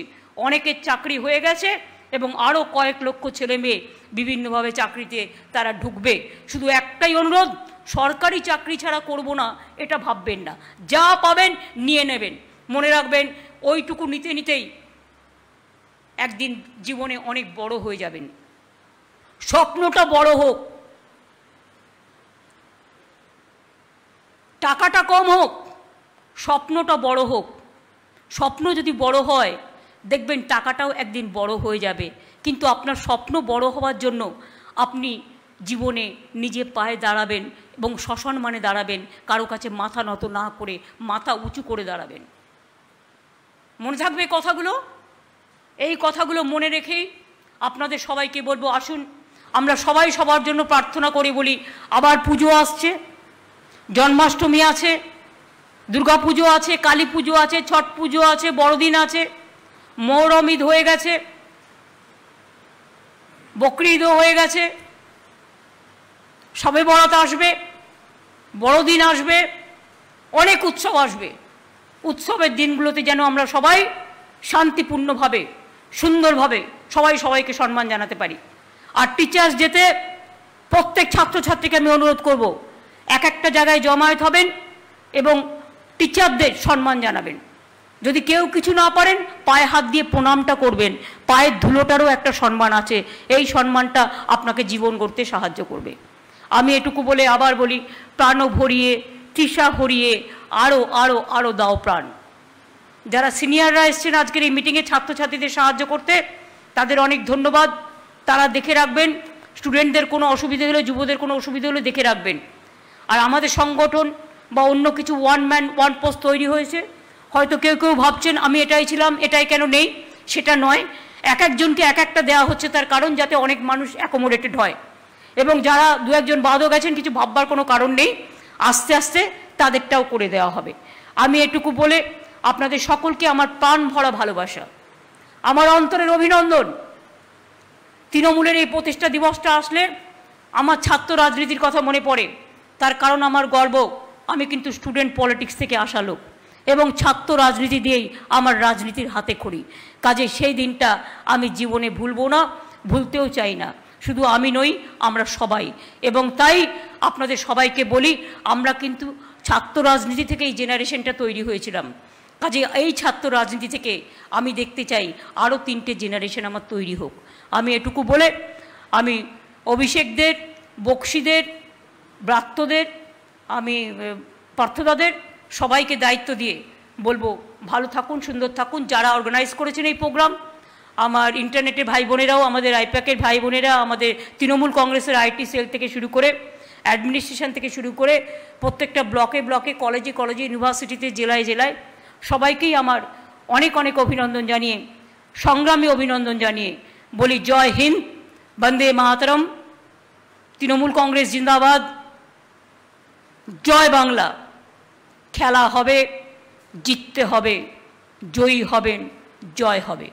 অনেকের চাকরি হয়ে গেছে এবং আরও কয়েক লক্ষ ছেলে মেয়ে বিভিন্নভাবে চাকরিতে তারা ঢুকবে। শুধু একটাই অনুরোধ, সরকারি চাকরি ছাড়া করব না এটা ভাববেন না, যা পাবেন নিয়ে নেবেন। মনে রাখবেন ওইটুকু নিতে নিতেই একদিন জীবনে অনেক বড় হয়ে যাবেন। স্বপ্নটা বড় হোক, টাকাটা কম হোক, স্বপ্নটা বড় হোক। স্বপ্ন যদি বড় হয় দেখবেন টাকাটাও একদিন বড় হয়ে যাবে। কিন্তু আপনার স্বপ্ন বড় হওয়ার জন্য আপনি জীবনে নিজে পায়ে দাঁড়াবেন এবং সসম্মানে দাঁড়াবেন, কারো কাছে মাথা নত না করে মাথা উঁচু করে দাঁড়াবেন। মনে থাকবে কথাগুলো? এই কথাগুলো মনে রেখেই আপনাদের সবাইকে বলবো, আসুন আমরা সবাই সবার জন্য প্রার্থনা করি। বলি, আবার পুজো আসছে, জন্মাষ্টমী আছে, দুর্গা পুজো আছে, কালী পুজো আছে, ছট পুজো আছে, বড়দিন আছে, মহরম ঈদ হয়ে গেছে, বকরি ঈদও হয়ে গেছে, শবে বরাত আসবে, বড়দিন আসবে, অনেক উৎসব আসবে। উৎসবের দিনগুলোতে যেন আমরা সবাই শান্তিপূর্ণভাবে, সুন্দরভাবে সবাই সবাইকে সম্মান জানাতে পারি। আর টিচার্স ডেতে প্রত্যেক ছাত্রছাত্রীকে আমি অনুরোধ করব, এক একটা জায়গায় জমায়েত হবেন এবং টিচারদের সম্মান জানাবেন। যদি কেউ কিছু না পারেন, পায়ে হাত দিয়ে প্রণামটা করবেন। পায়ের ধুলোটারও একটা সম্মান আছে, এই সম্মানটা আপনাকে জীবন গড়তে সাহায্য করবে। আমি এটুকু বলে আবার বলি, প্রাণ ভরিয়ে, তৃষা ভরিয়ে আরও আরও আরও দাও প্রাণ। যারা সিনিয়ররা এসছেন আজকের এই মিটিংয়ে ছাত্রছাত্রীদের সাহায্য করতে, তাদের অনেক ধন্যবাদ। তারা দেখে রাখবেন, স্টুডেন্টদের কোনো অসুবিধে হলে, যুবদের কোনো অসুবিধে হলে দেখে রাখবেন। আর আমাদের সংগঠন বা অন্য কিছু ওয়ান ম্যান ওয়ান পোস্ট তৈরি হয়েছে। হয়তো কেউ কেউ ভাবছেন আমি এটাই ছিলাম, এটাই কেন নেই, সেটা নয়। এক একজনকে এক একটা দেওয়া হচ্ছে, তার কারণ যাতে অনেক মানুষ অ্যাকোমোডেটেড হয়। এবং যারা দু একজন বাদও গেছেন, কিছু ভাববার কোনো কারণ নেই, আস্তে আস্তে তাদেরটাও করে দেওয়া হবে। আমি এটুকু বলে আপনাদের সকলকে আমার প্রাণ ভরা ভালোবাসা, আমার অন্তরের অভিনন্দন। তৃণমূলের এই প্রতিষ্ঠা দিবসটা আসলে আমার ছাত্র রাজনীতির কথা মনে পড়ে। তার কারণ আমার গর্ব, আমি কিন্তু স্টুডেন্ট পলিটিক্স থেকে আসা লোক এবং ছাত্র রাজনীতি দিয়েই আমার রাজনীতির হাতে খড়ি। কাজে সেই দিনটা আমি জীবনে ভুলবো না, ভুলতেও চাই না। শুধু আমি নই, আমরা সবাই। এবং তাই আপনাদের সবাইকে বলি, আমরা কিন্তু ছাত্র রাজনীতি থেকে এই জেনারেশনটা তৈরি হয়েছিলাম। কাজে এই ছাত্র রাজনীতি থেকে আমি দেখতে চাই আরও 3টে জেনারেশন আমার তৈরি হোক। আমি এটুকু বলে আমি অভিষেকদের, বক্সিদের, ব্রাত্যদের, আমি পার্থদাদের সবাইকে দায়িত্ব দিয়ে বলবো, ভালো থাকুন, সুন্দর থাকুন। যারা অর্গানাইজ করেছেন এই প্রোগ্রাম, আমার ইন্টারনেটের ভাই বোনেরাও, আমাদের আইপ্যাকের ভাই বোনেরা, আমাদের তৃণমূল কংগ্রেসের আইটি সেল থেকে শুরু করে, অ্যাডমিনিস্ট্রেশন থেকে শুরু করে, প্রত্যেকটা ব্লকে ব্লকে, কলেজে কলেজে, ইউনিভার্সিটিতে, জেলায় জেলায় সবাইকেই আমার অনেক অনেক অভিনন্দন জানিয়ে, সংগ্রামী অভিনন্দন জানিয়ে বলি, জয় হিন্দ, বন্দে মাতরম, তৃণমূল কংগ্রেস জিন্দাবাদ, জয় বাংলা। খেলা হবে, জিততে হবে, জয়ী হবেন, জয় হবে।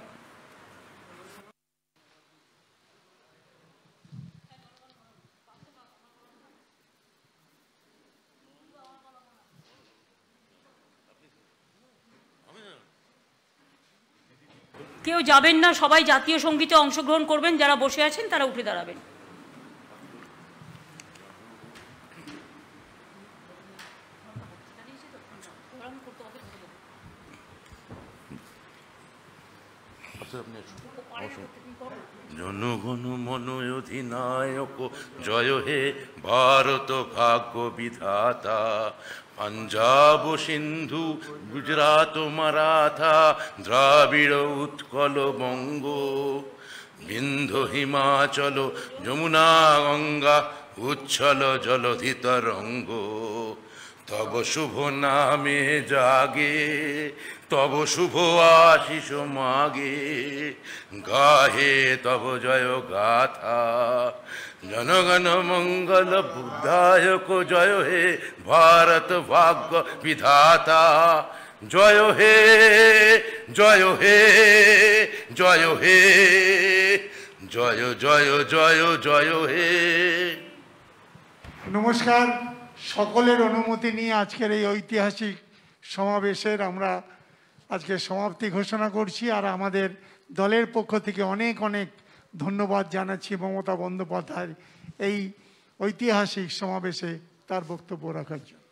কেউ যাবেন না, সবাই জাতীয় সঙ্গীতে অংশগ্রহণ করবেন। যারা বসে আছেন তারা উঠে দাঁড়াবেন। জনগণ মন অধিনায়ক জয় হে ভারত ভাগ্য বিধাতা, পাঞ্জাব সিন্ধু গুজরাট মারাঠা দ্রাবিড় উৎকল বঙ্গ, বিন্ধ্য হিমাচল যমুনা গঙ্গা উচ্ছল জলধি তরঙ্গ, তব শুভ নামে জাগে তব শুভ আশিস মাগে, গাহে তব জয় গাথা, জনগণ মঙ্গল বুদ্ধায়ক জয় হে ভারত ভাগ্য বিধাতা, জয় হে জয় হে জয় হে জয় জয় জয় জয় হে। নমস্কার। সকলের অনুমতি নিয়ে আজকের এই ঐতিহাসিক সমাবেশের আমরা আজকে সমাপ্তি ঘোষণা করছি। আর আমাদের দলের পক্ষ থেকে অনেক অনেক ধন্যবাদ জানাচ্ছি মমতা বন্দ্যোপাধ্যায় এই ঐতিহাসিক সমাবেশে তার বক্তব্য রাখার জন্য।